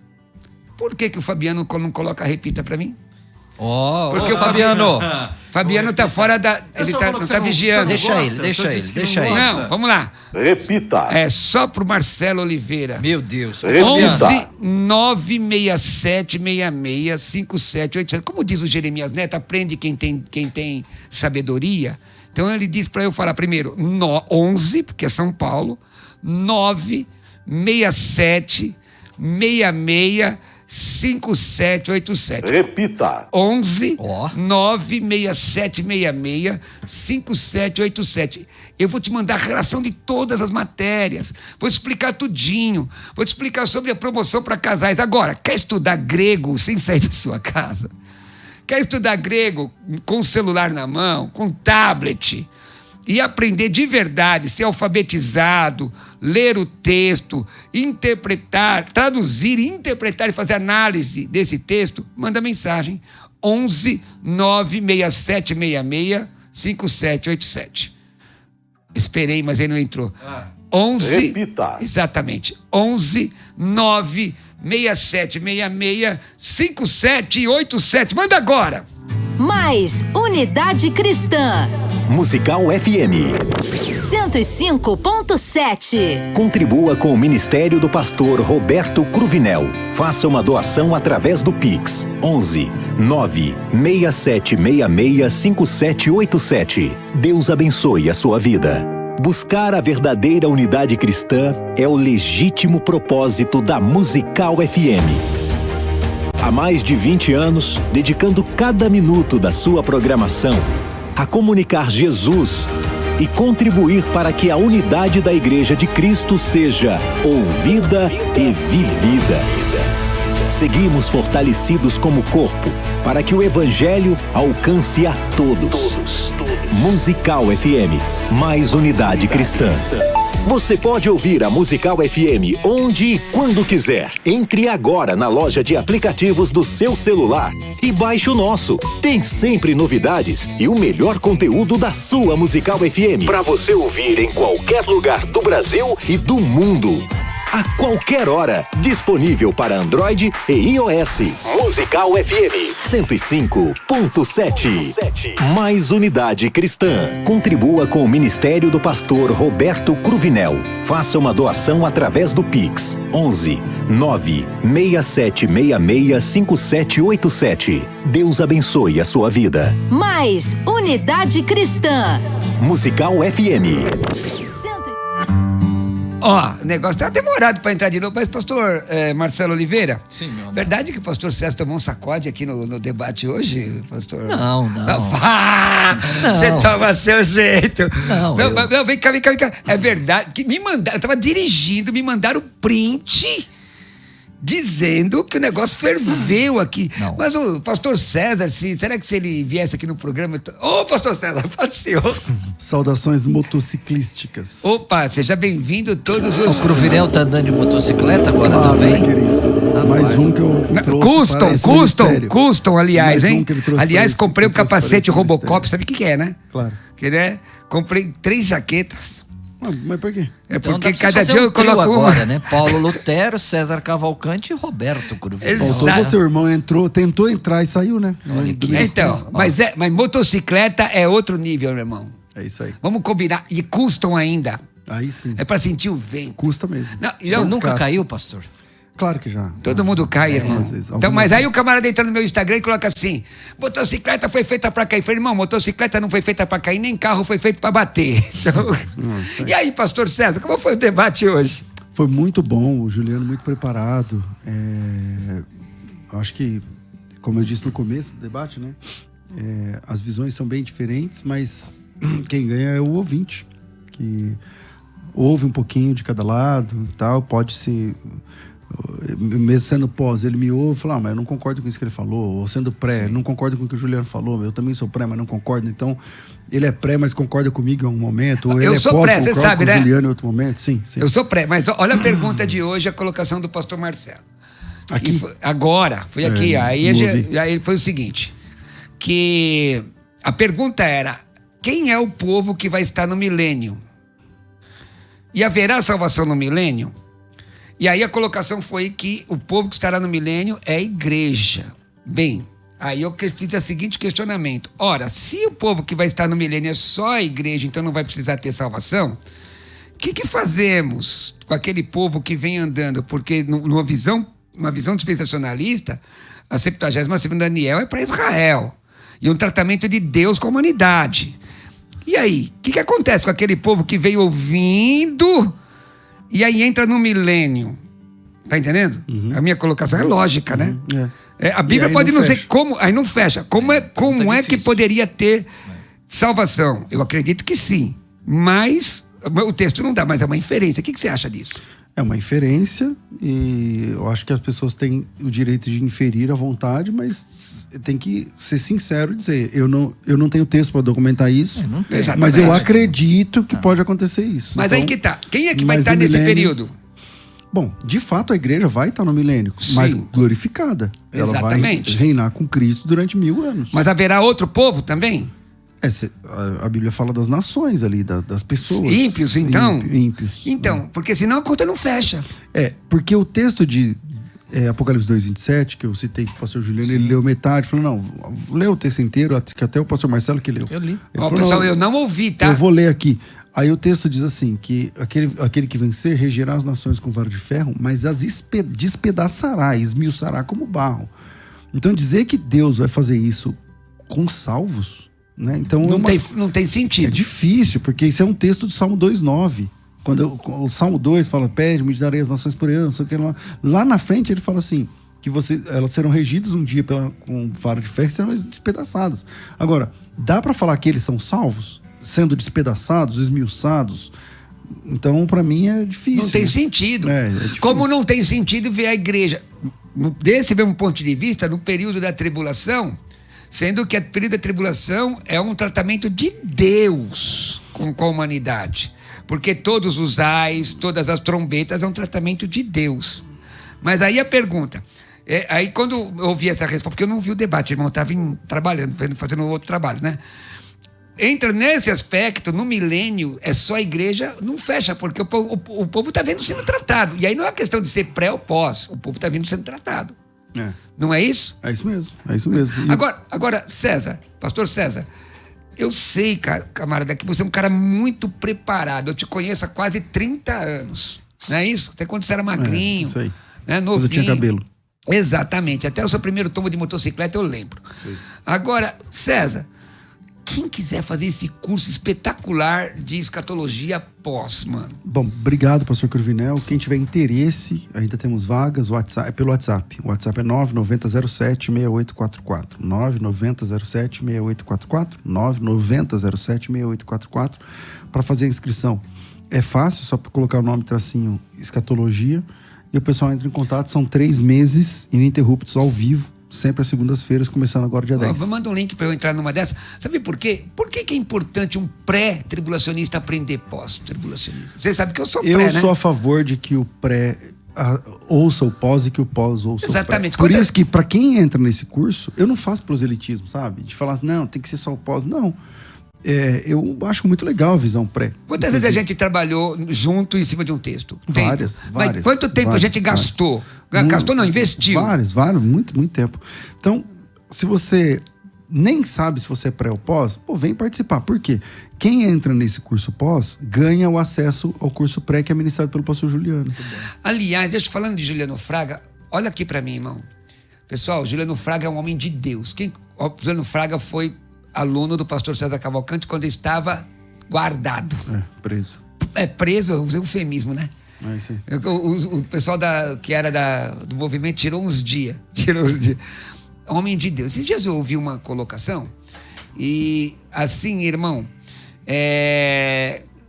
Por que o Fabiano não coloca repita para mim? Porque o Fabiano tá fora da... Ele não tá vigiando. Deixa ele. Não, vamos lá. Repita. É só pro Marcelo Oliveira. Meu Deus. 11 967 66 5787. Como diz o Jeremias Neto, aprende quem tem sabedoria. Então ele diz para eu falar primeiro 11, porque é São Paulo, 967 66 5787. Repita. 11 96766 5787. Eu vou te mandar a relação de todas as matérias. Vou te explicar tudinho. Vou te explicar sobre a promoção para casais. Agora, quer estudar grego sem sair da sua casa? Quer estudar grego com o celular na mão, com tablet? E aprender de verdade, ser alfabetizado, ler o texto, interpretar, traduzir, interpretar e fazer análise desse texto, manda mensagem 11 96766 5787. Esperei, mas ele não entrou. 11... Repita. Exatamente. 11 96766 5787. Manda agora! Mais Unidade Cristã. Musical FM 105.7. Contribua com o Ministério do Pastor Roberto Cruvinel. Faça uma doação através do Pix 11 96766 5787. Deus abençoe a sua vida. Buscar a verdadeira unidade cristã é o legítimo propósito da Musical FM. Há mais de 20 anos, dedicando cada minuto da sua programação a comunicar Jesus e contribuir para que a unidade da Igreja de Cristo seja ouvida e vivida. Seguimos fortalecidos como corpo para que o Evangelho alcance a todos. Musical FM, mais unidade cristã. Você pode ouvir a Musical FM onde e quando quiser. Entre agora na loja de aplicativos do seu celular e baixe o nosso. Tem sempre novidades e o melhor conteúdo da sua Musical FM para você ouvir em qualquer lugar do Brasil e do mundo. a qualquer hora. Disponível para Android e iOS. Musical FM 105.7. Mais unidade cristã. Contribua com o Ministério do Pastor Roberto Cruvinel. Faça uma doação através do Pix 11 967665787. Deus abençoe a sua vida. Mais unidade cristã. Musical FM. Ó, o negócio tá demorado para entrar de novo, mas pastor Marcelo Oliveira? Sim, meu amor. Verdade que o pastor César tomou um sacode aqui no debate hoje, pastor? Não. Você toma seu jeito. Não, Vem cá. É verdade que me mandaram, eu tava dirigindo, me mandaram print dizendo que o negócio ferveu aqui. Não. Mas o pastor César, será que se ele viesse aqui no programa... Ô, pastor César, passeou. Saudações motociclísticas. Opa, seja bem-vindo todos os... O Cruvinel tá andando de motocicleta agora também? Né, querido? Mais um que eu trouxe Custom, aliás, mais hein? um que ele trouxe Aliás, para comprei o esse- capacete para esse Robocop, sabe o que é, né? Claro. Que, né? Comprei 3 jaquetas. Mas por quê? É Então porque dá pra cada fazer dia um eu trio coloco agora, uma. né? Paulo Lutero, César Cavalcante e Roberto Cruvinel. Faltou Exato. você, o irmão tentou entrar e saiu, né? Olha aqui. Então, mas motocicleta é outro nível, meu irmão. É isso aí. Vamos combinar. E custom ainda. Aí sim. É pra sentir o vento. Custa mesmo. Não, Você nunca cara. caiu, pastor? Claro que já. Todo mundo cai, irmão. às vezes, Então, algumas mas aí vezes. o camarada entra no meu Instagram e coloca assim: motocicleta foi feita pra cair. Eu falei, irmão, motocicleta não foi feita pra cair, nem carro foi feito pra bater. Então, e aí, pastor César, como foi o debate hoje? Foi muito bom, o Juliano muito preparado. Eu acho que, como eu disse no começo do debate, né? As visões são bem diferentes, mas quem ganha é o ouvinte, que ouve um pouquinho de cada lado e tal, pode se... Mesmo sendo pós, ele me ouve e fala, mas eu não concordo com isso que ele falou. Ou sendo pré, não concordo com o que o Juliano falou. Eu também sou pré, mas não concordo. Então, ele é pré, mas concorda comigo em um momento. Ou Eu ele sou é pós, pré, você concorda sabe, com né? o Juliano em outro momento. Sim. Eu sou pré, mas olha a pergunta de hoje, a colocação do pastor Marcelo. Aqui? Agora, foi aqui. Aí não ouvi. foi o seguinte, que a pergunta era, quem é o povo que vai estar no milênio? E haverá salvação no milênio? E aí a colocação foi que o povo que estará no milênio é a igreja. Bem, aí eu fiz o seguinte questionamento. Ora, se o povo que vai estar no milênio é só a igreja, então não vai precisar ter salvação, o que fazemos com aquele povo que vem andando? Porque numa visão dispensacionalista, a 72ª Daniel é para Israel. E um tratamento de Deus com a humanidade. E aí, o que acontece com aquele povo que veio ouvindo... E aí entra no milênio. Tá entendendo? A minha colocação é lógica, né? A Bíblia pode não ser como... Aí não fecha. Como é que poderia ter salvação? Eu acredito que sim. Mas o texto não dá, mas é uma inferência. O que você acha disso? É uma inferência e eu acho que as pessoas têm o direito de inferir à vontade, mas tem que ser sincero e dizer, eu não tenho texto para documentar isso, mas eu acredito que pode acontecer isso. Mas então, aí que tá. Quem é que vai estar nesse período? Bom, de fato a igreja vai estar no milênio, mas glorificada. Ela vai reinar com Cristo durante 1000 anos. Mas haverá outro povo também? A Bíblia fala das nações ali, das pessoas. Ímpios, então? Ímpios. Então, porque senão a conta não fecha. Porque o texto de Apocalipse 2:27, que eu citei com o pastor Juliano, ele leu metade, falou, não, lê o texto inteiro, que até o pastor Marcelo que leu. Eu li. Pessoal, eu não ouvi, tá? Eu vou ler aqui. Aí o texto diz assim, que aquele que vencer regerá as nações com vara de ferro, mas as despedaçará, esmiuçará como barro. Então dizer que Deus vai fazer isso com salvos... Né? Então, não tem sentido. É difícil, porque isso é um texto do Salmo 2:9. Quando o Salmo 2 fala, pede-me, te darei as nações por herança. Lá na frente ele fala assim, que elas serão regidas um dia com vara de ferro e serão despedaçadas. Agora, dá para falar que eles são salvos? Sendo despedaçados, esmiuçados? Então, para mim, é difícil. Não tem sentido. É difícil. Como não tem sentido ver a igreja, desse mesmo ponto de vista, no período da tribulação... Sendo que o período da tribulação é um tratamento de Deus com a humanidade. Porque todos os ais, todas as trombetas é um tratamento de Deus. Mas aí a pergunta... aí quando eu ouvi essa resposta, porque eu não vi o debate, irmão, eu estava trabalhando, fazendo outro trabalho, né? entra nesse aspecto, no milênio, é só a igreja, não fecha, porque o povo está vendo sendo tratado. E aí não é questão de ser pré ou pós, o povo está vendo sendo tratado. Não é isso? É isso mesmo, é isso mesmo. Agora, César, pastor César, eu sei, camarada, que você é um cara muito preparado. Eu te conheço há quase 30 anos. Não é isso? Até quando você era magrinho. Isso aí. Né, novinho. Quando eu tinha cabelo. Exatamente. Até o seu primeiro tombo de motocicleta eu lembro. Sim. Agora, César, quem quiser fazer esse curso espetacular de escatologia pós, mano? Bom, obrigado, pastor Cruvinel. Quem tiver interesse, ainda temos vagas, WhatsApp, pelo WhatsApp. O WhatsApp é 9907-6844. 9907-6844. 9907-6844. Para fazer a inscrição. É fácil, só para colocar o nome, tracinho, escatologia. E o pessoal entra em contato. São 3 meses ininterruptos ao vivo. Sempre às segundas-feiras, começando agora dia 10. Manda um link para eu entrar numa dessas. Sabe por quê? Por que é importante um pré-tribulacionista aprender pós-tribulacionista? Você sabe que eu sou pré, né? Eu sou a favor de que o pré ouça o pós e que o pós ouça Exatamente. o pré. Por isso que, para quem entra nesse curso, eu não faço proselitismo, sabe? De falar, não, tem que ser só o pós. Não. Eu acho muito legal a visão pré. Quantas vezes a gente trabalhou junto em cima de um texto? Várias. Mas quanto tempo a gente gastou? Gastou não, investiu. Vários, muito tempo. Então, se você nem sabe se você é pré ou pós, vem participar. Por quê? Quem entra nesse curso pós ganha o acesso ao curso pré que é ministrado pelo pastor Juliano. Aliás, eu estou falando de Juliano Fraga, olha aqui para mim, irmão. Pessoal, Juliano Fraga é um homem de Deus. Juliano Fraga foi aluno do pastor César Cavalcante quando estava guardado. Preso. Preso, eu usei um eufemismo, né? Sim. O pessoal que era do movimento tirou uns dias. Homem de Deus. Esses dias eu ouvi uma colocação e assim, irmão,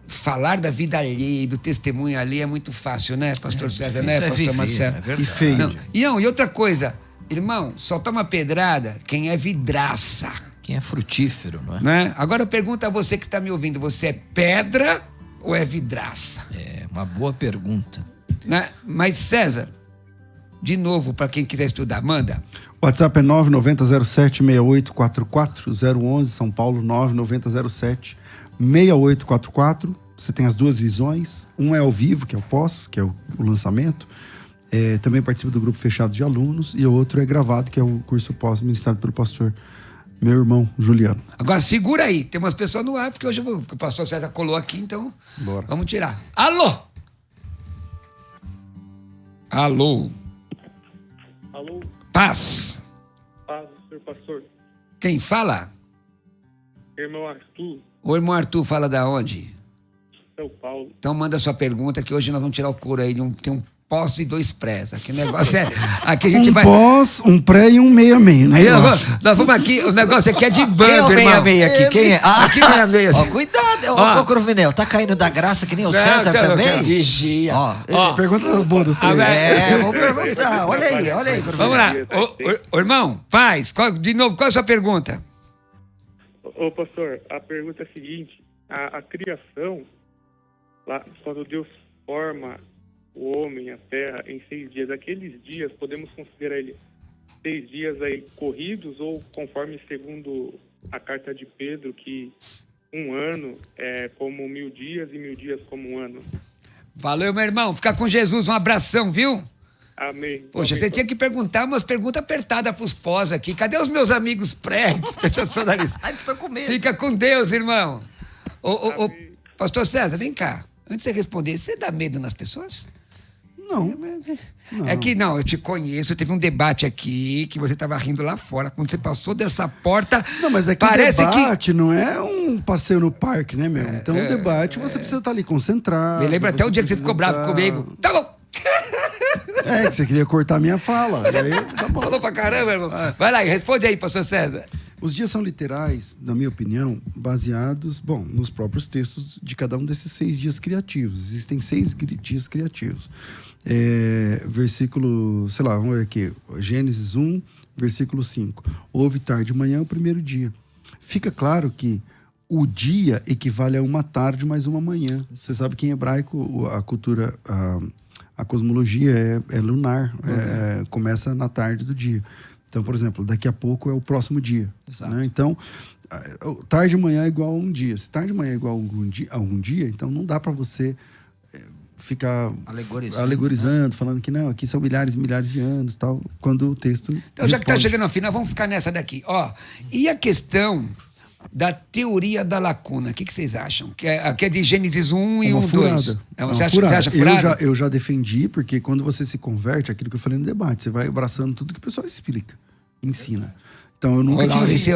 falar da vida alheia e do testemunho alheio é muito fácil, né, pastor César, né, pastor Marcelo? E feio. E outra coisa, irmão, só toma pedrada quem é vidraça. Quem é frutífero, não é? Né? Agora eu pergunto a você que está me ouvindo, você é pedra ou é vidraça? É uma boa pergunta. Né? Mas César, de novo, para quem quiser estudar, manda. O WhatsApp é 9907-6844, 011 São Paulo, 9907-6844. Você tem as duas visões. Um é ao vivo, que é o pós, que é o lançamento. Também participa do grupo fechado de alunos. E o outro é gravado, que é o curso pós, ministrado pelo pastor meu irmão Juliano. Agora segura aí, tem umas pessoas no ar, porque hoje o pastor César colou aqui, então bora. Vamos tirar. Alô? Alô? Alô? Paz. Paz, senhor pastor. Quem fala? Irmão Arthur. O irmão Arthur fala da onde? São Paulo. Então manda sua pergunta, que hoje nós vamos tirar o couro aí. Tem um pós e 2 prés. Aqui o negócio aqui a gente vai... pós, um pré e um meia-meia, né? Nós vamos aqui, o negócio aqui é de bando, irmão. Quem é o meia-meia aqui? Quem é? Aqui é o meia-meia. Cuidado, ô Cruvinel, tá caindo da graça que nem o César também? Vigia. Pergunta das bodas pra ele. Vou perguntar. Olha aí, Cruvinel. Vamos lá. Ô, irmão, paz, de novo, qual é a sua pergunta? Ô, pastor, a pergunta é a seguinte. A criação, lá, quando Deus forma o homem, a terra, em 6 dias, aqueles dias, podemos considerar ele 6 dias aí corridos, ou conforme segundo a carta de Pedro, que 1 ano é como 1000 dias e 1000 dias como 1 ano? Valeu, meu irmão. Fica com Jesus. Um abração, viu? Amém. Poxa, você tinha que perguntar umas perguntas apertadas pros pós aqui. Cadê os meus amigos pré-sensacionalistas? Estou com medo. Fica com Deus, irmão. Ô, pastor César, vem cá. Antes de você responder, você dá medo nas pessoas? Não. É que não, eu te conheço, teve um debate aqui que você estava rindo lá fora, quando você passou dessa porta. Não, mas é que parece o debate não é um passeio no parque, né, meu? Então o debate você precisa estar ali concentrado. Me lembra até o dia que você ficou bravo comigo. Tá bom. Que você queria cortar minha fala. Aí, tá bom. Falou pra caramba, irmão. Vai lá, responde aí, pastor César. Os dias são literais, na minha opinião, baseados, nos próprios textos de cada um desses 6 dias criativos. Existem 6 dias criativos. Versículo, vamos ver aqui, Gênesis 1, versículo 5. Houve tarde e manhã o primeiro dia. Fica claro que o dia equivale a uma tarde mais uma manhã. Você sabe que em hebraico a cultura, a cosmologia é lunar, começa na tarde do dia. Então, por exemplo, daqui a pouco é o próximo dia. Né? Então, Tarde de manhã é igual a um dia. Se tarde de manhã é igual a um dia, então não dá para você ficar alegorizando, falando que não, aqui são milhares e milhares de anos, tal, quando o texto Então, já que está chegando ao final, vamos ficar nessa daqui. E a questão da teoria da lacuna, o que vocês acham? Que é de Gênesis 1 e 1, 2. Você acha furada? Eu já defendi, porque quando você se converte, aquilo que eu falei no debate, você vai abraçando tudo que o pessoal explica, ensina. Então eu nunca tinha visto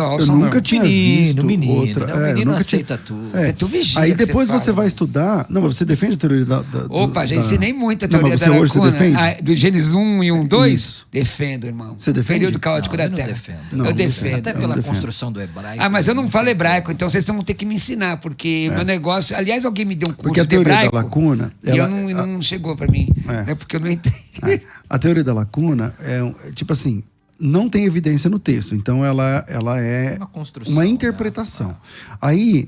outra. O menino aceita tudo. Tu vigia. Aí depois você vai estudar. Não, mas você defende a teoria da. Opa, já ensinei muito a teoria da lacuna. Você defende? Do Gênesis 1 e 1, 2? Defendo, irmão. Você defende? Período caótico da Terra. Eu defendo. Até pela construção do hebraico. Mas eu não falo hebraico, então vocês vão ter que me ensinar, porque meu negócio. Aliás, alguém me deu um curso de hebraico. Porque a teoria da lacuna. E não chegou pra mim. É porque eu não entendi. A teoria da lacuna é tipo assim. Não tem evidência no texto, então ela é uma interpretação. Aí,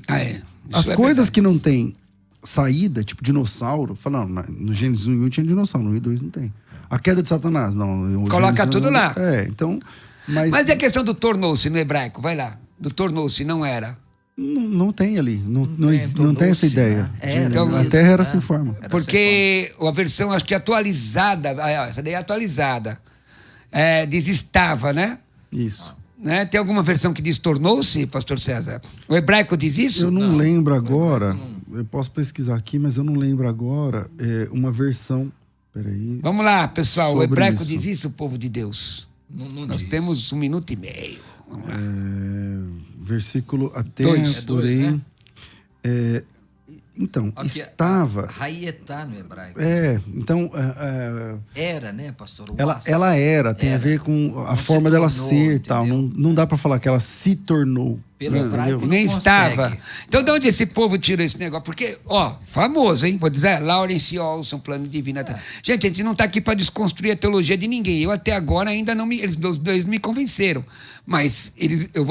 as coisas que não tem saída, tipo dinossauro, fala, não, no Gênesis 1 e 1 tinha dinossauro, no 1 e 2 não tem. A queda de Satanás, não. Coloca tudo lá. Então... Mas é a questão do tornou-se no hebraico, vai lá. Do tornou-se, não era. Não tem ali, não tem essa ideia. Então, a Terra era sem forma. Porque a versão, acho que atualizada, essa daí é atualizada. Diz estava, né? Isso. Né? Tem alguma versão que diz tornou-se, pastor César? O hebraico diz isso? Eu não lembro agora. Eu posso pesquisar aqui, mas eu não lembro agora uma versão. Peraí. Vamos lá, pessoal. O hebraico diz isso, o povo de Deus? Nós temos 1 minuto e meio. Vamos lá. Versículo até, 2, porém... né? Então, aqui, estava... Raietá no hebraico. Então... era, né, pastor? Ela era, tem a ver com a forma dela ser e tal. Não dá para falar que ela se tornou. Pelo hebraico nem estava. Então, de onde esse povo tirou esse negócio? Porque, famoso, hein? Vou dizer, Lawrence Olson, Plano Divino. Gente, a gente não está aqui para desconstruir a teologia de ninguém. Eu até agora ainda não me... Eles dois me convenceram. Mas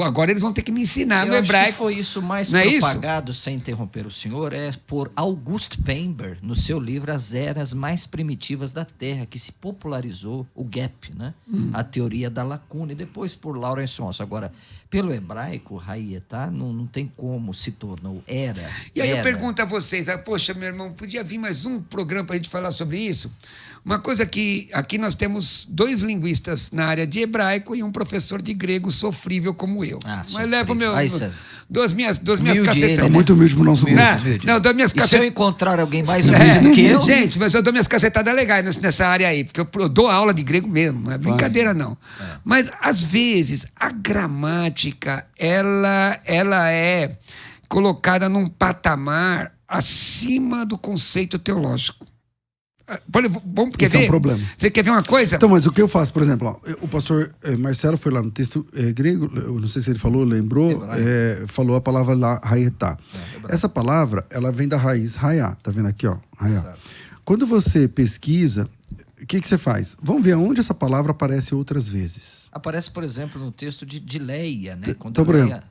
agora eles vão ter que me ensinar no hebraico. Acho que foi isso mais propagado, sem interromper o senhor, por August Pember, no seu livro As Eras Mais Primitivas da Terra, que se popularizou o gap, né? A teoria da lacuna. E depois por Lawrence Olson. Agora, pelo hebraico, Raietá não tem como se tornou. Era. E aí eu pergunto a vocês, poxa, meu irmão, podia vir mais um programa para a gente falar sobre isso? Uma coisa que aqui nós temos 2 linguistas na área de hebraico e um professor de grego sofrível como eu. Mas levo duas minhas cacetas. Está muito humilde pro nosso gosto. Não, dou minhas cacetas. E se eu encontrar alguém mais humilde do que eu? Gente, mas eu dou minhas cacetadas legais nessa área aí, porque eu dou aula de grego mesmo, não é brincadeira não. Mas, às vezes, a gramática, ela é colocada num patamar acima do conceito teológico. Isso é um problema. Você quer ver uma coisa? Então, mas o que eu faço, por exemplo, o pastor Marcelo foi lá no texto grego, eu não sei se ele falou, lembrou, falou a palavra lá, raietá. Essa palavra, ela vem da raiz raiá, tá vendo aqui, ó, raiá. Quando você pesquisa, o que você faz? Vamos ver onde essa palavra aparece outras vezes. Aparece, por exemplo, no texto de Leia, né? Então, por exemplo,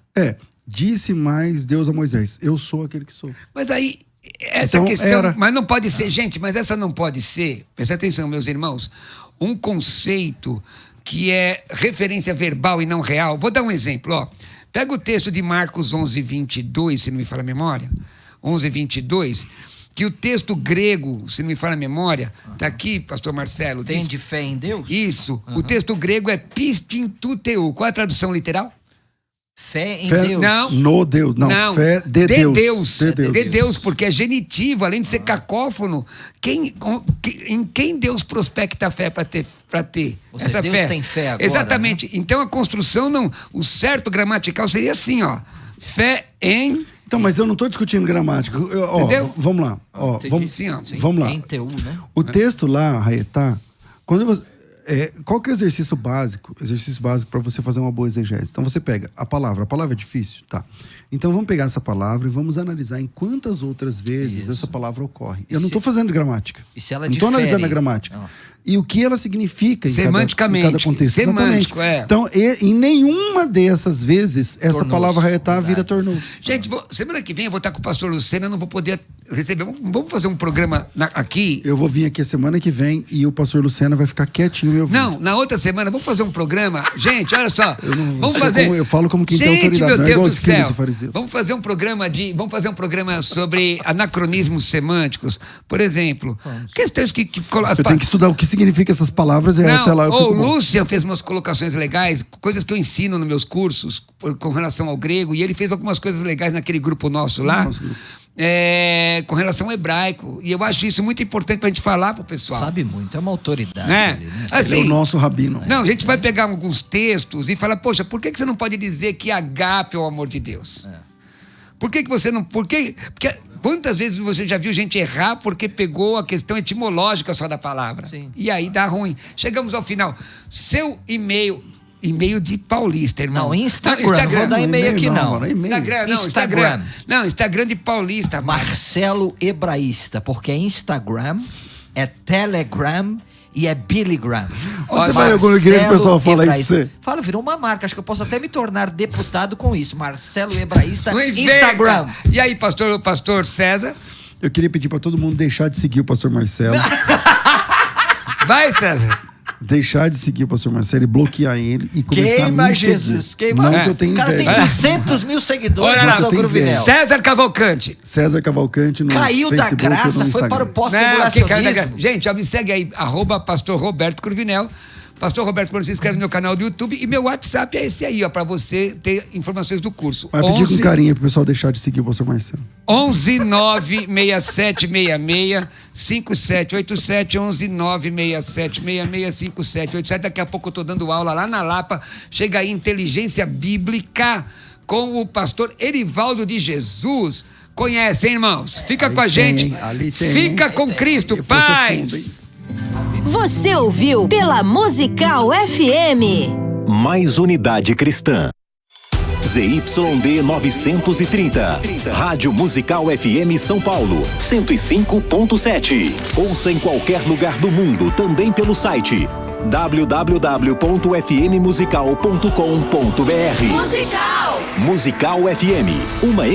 disse mais Deus a Moisés, eu sou aquele que sou. Mas aí... Essa questão, mas não pode ser, gente, mas essa não pode ser, presta atenção, meus irmãos, um conceito que é referência verbal e não real. Vou dar um exemplo, pega o texto de Marcos 11:22, se não me falha a memória, 11:22, que o texto grego, se não me falha a memória, está aqui, pastor Marcelo. Tem de fé em Deus? Isso, o texto grego é pistin tu teu. Qual a tradução literal? Fé em Deus. Não. No Deus. Não. Fé de Deus. De Deus, porque é genitivo, além de ser cacófono. Em quem Deus prospecta a fé para ter essa Deus fé? Tem fé agora. Exatamente. Né? Então a construção não. O certo gramatical seria assim, fé em. Então, mas eu não estou discutindo gramática. Entendeu? Vamos lá. Vamos lá. Né? O texto lá, Raietá, quando você. Qual que é o exercício básico? Exercício básico para você fazer uma boa exegese. Então você pega a palavra é difícil? Tá. Então vamos pegar essa palavra e vamos analisar em quantas outras vezes essa palavra ocorre. Eu não estou fazendo gramática. E se ela não estou analisando a gramática. e o que ela significa em Semanticamente. cada contexto. Semântico, exatamente. Então, em nenhuma dessas vezes, essa palavra Haetá vira tornou-se. Gente, semana que vem eu vou estar com o pastor Lucena, não vou poder receber. Vamos fazer um programa aqui? Eu vou vir aqui a semana que vem e o pastor Lucena vai ficar quietinho e ouvindo. Não, na outra semana, vamos fazer um programa. Gente, olha só. Vamos fazer. Eu falo como quem tem autoridade, meu não é Deus igual do os escribas céu. e fariseus. Vamos fazer um programa sobre anacronismos semânticos. Por exemplo, questões que Você tem que estudar o que significa essas palavras e até lá eu fico o bom. Lúcia fez umas colocações legais, coisas que eu ensino nos meus cursos com relação ao grego, e ele fez algumas coisas legais naquele grupo nosso lá. Com relação ao hebraico. E eu acho isso muito importante pra gente falar pro pessoal. Sabe muito, é uma autoridade. Né? Ali, né? Assim, Ele é o nosso rabino. Não, a gente vai pegar alguns textos e falar, poxa, por que você não pode dizer que agape é o amor de Deus? Por que você não... Porque quantas vezes você já viu gente errar porque pegou a questão etimológica só da palavra? Sim. E aí dá ruim. Chegamos ao final. Seu e-mail de paulista, irmão. Não, Instagram. Não vou dar e-mail aqui, não. Instagram. Não, Instagram de paulista. Marcelo Hebraísta, porque é Instagram, é Telegram e é Billygram. Onde você vai em alguma igreja que o pessoal fala isso pra você? Fala, virou uma marca. Acho que eu posso até me tornar deputado com isso. Marcelo Hebraísta, Não Instagram. E aí, pastor César? Eu queria pedir pra todo mundo deixar de seguir o pastor Marcelo. Vai, César. Deixar de seguir o pastor Marcelo e bloquear ele e começar Queima a me Jesus, seguir. queima. Não que eu tenho O cara tem inveja. 200 mil seguidores. Olha lá, no Cruvinel. César Cavalcante. César Cavalcante no Caiu Facebook, da graça, no foi Instagram. para o pós-tribulacionismo. Gente, ó, me segue aí, @pastor Roberto Cruvinel. Pastor Roberto, quando você inscreve no meu canal do YouTube, e meu WhatsApp é esse aí, ó, pra você ter informações do curso. Vai pedir com carinho pro pessoal deixar de seguir o pastor Marcelo. 11 96766 5787, 11 96766 5787. Daqui a pouco eu tô dando aula lá na Lapa. Chega aí Inteligência Bíblica com o pastor Erivaldo de Jesus. Conhece, hein, irmãos? Fica ali com a gente. Tem, ali tem, Fica com Cristo, paz. Você ouviu pela Musical FM. Mais unidade cristã. ZYD 930. Rádio Musical FM São Paulo, 105.7. Ouça em qualquer lugar do mundo, também pelo site www.fmmusical.com.br. Musical! Musical FM, uma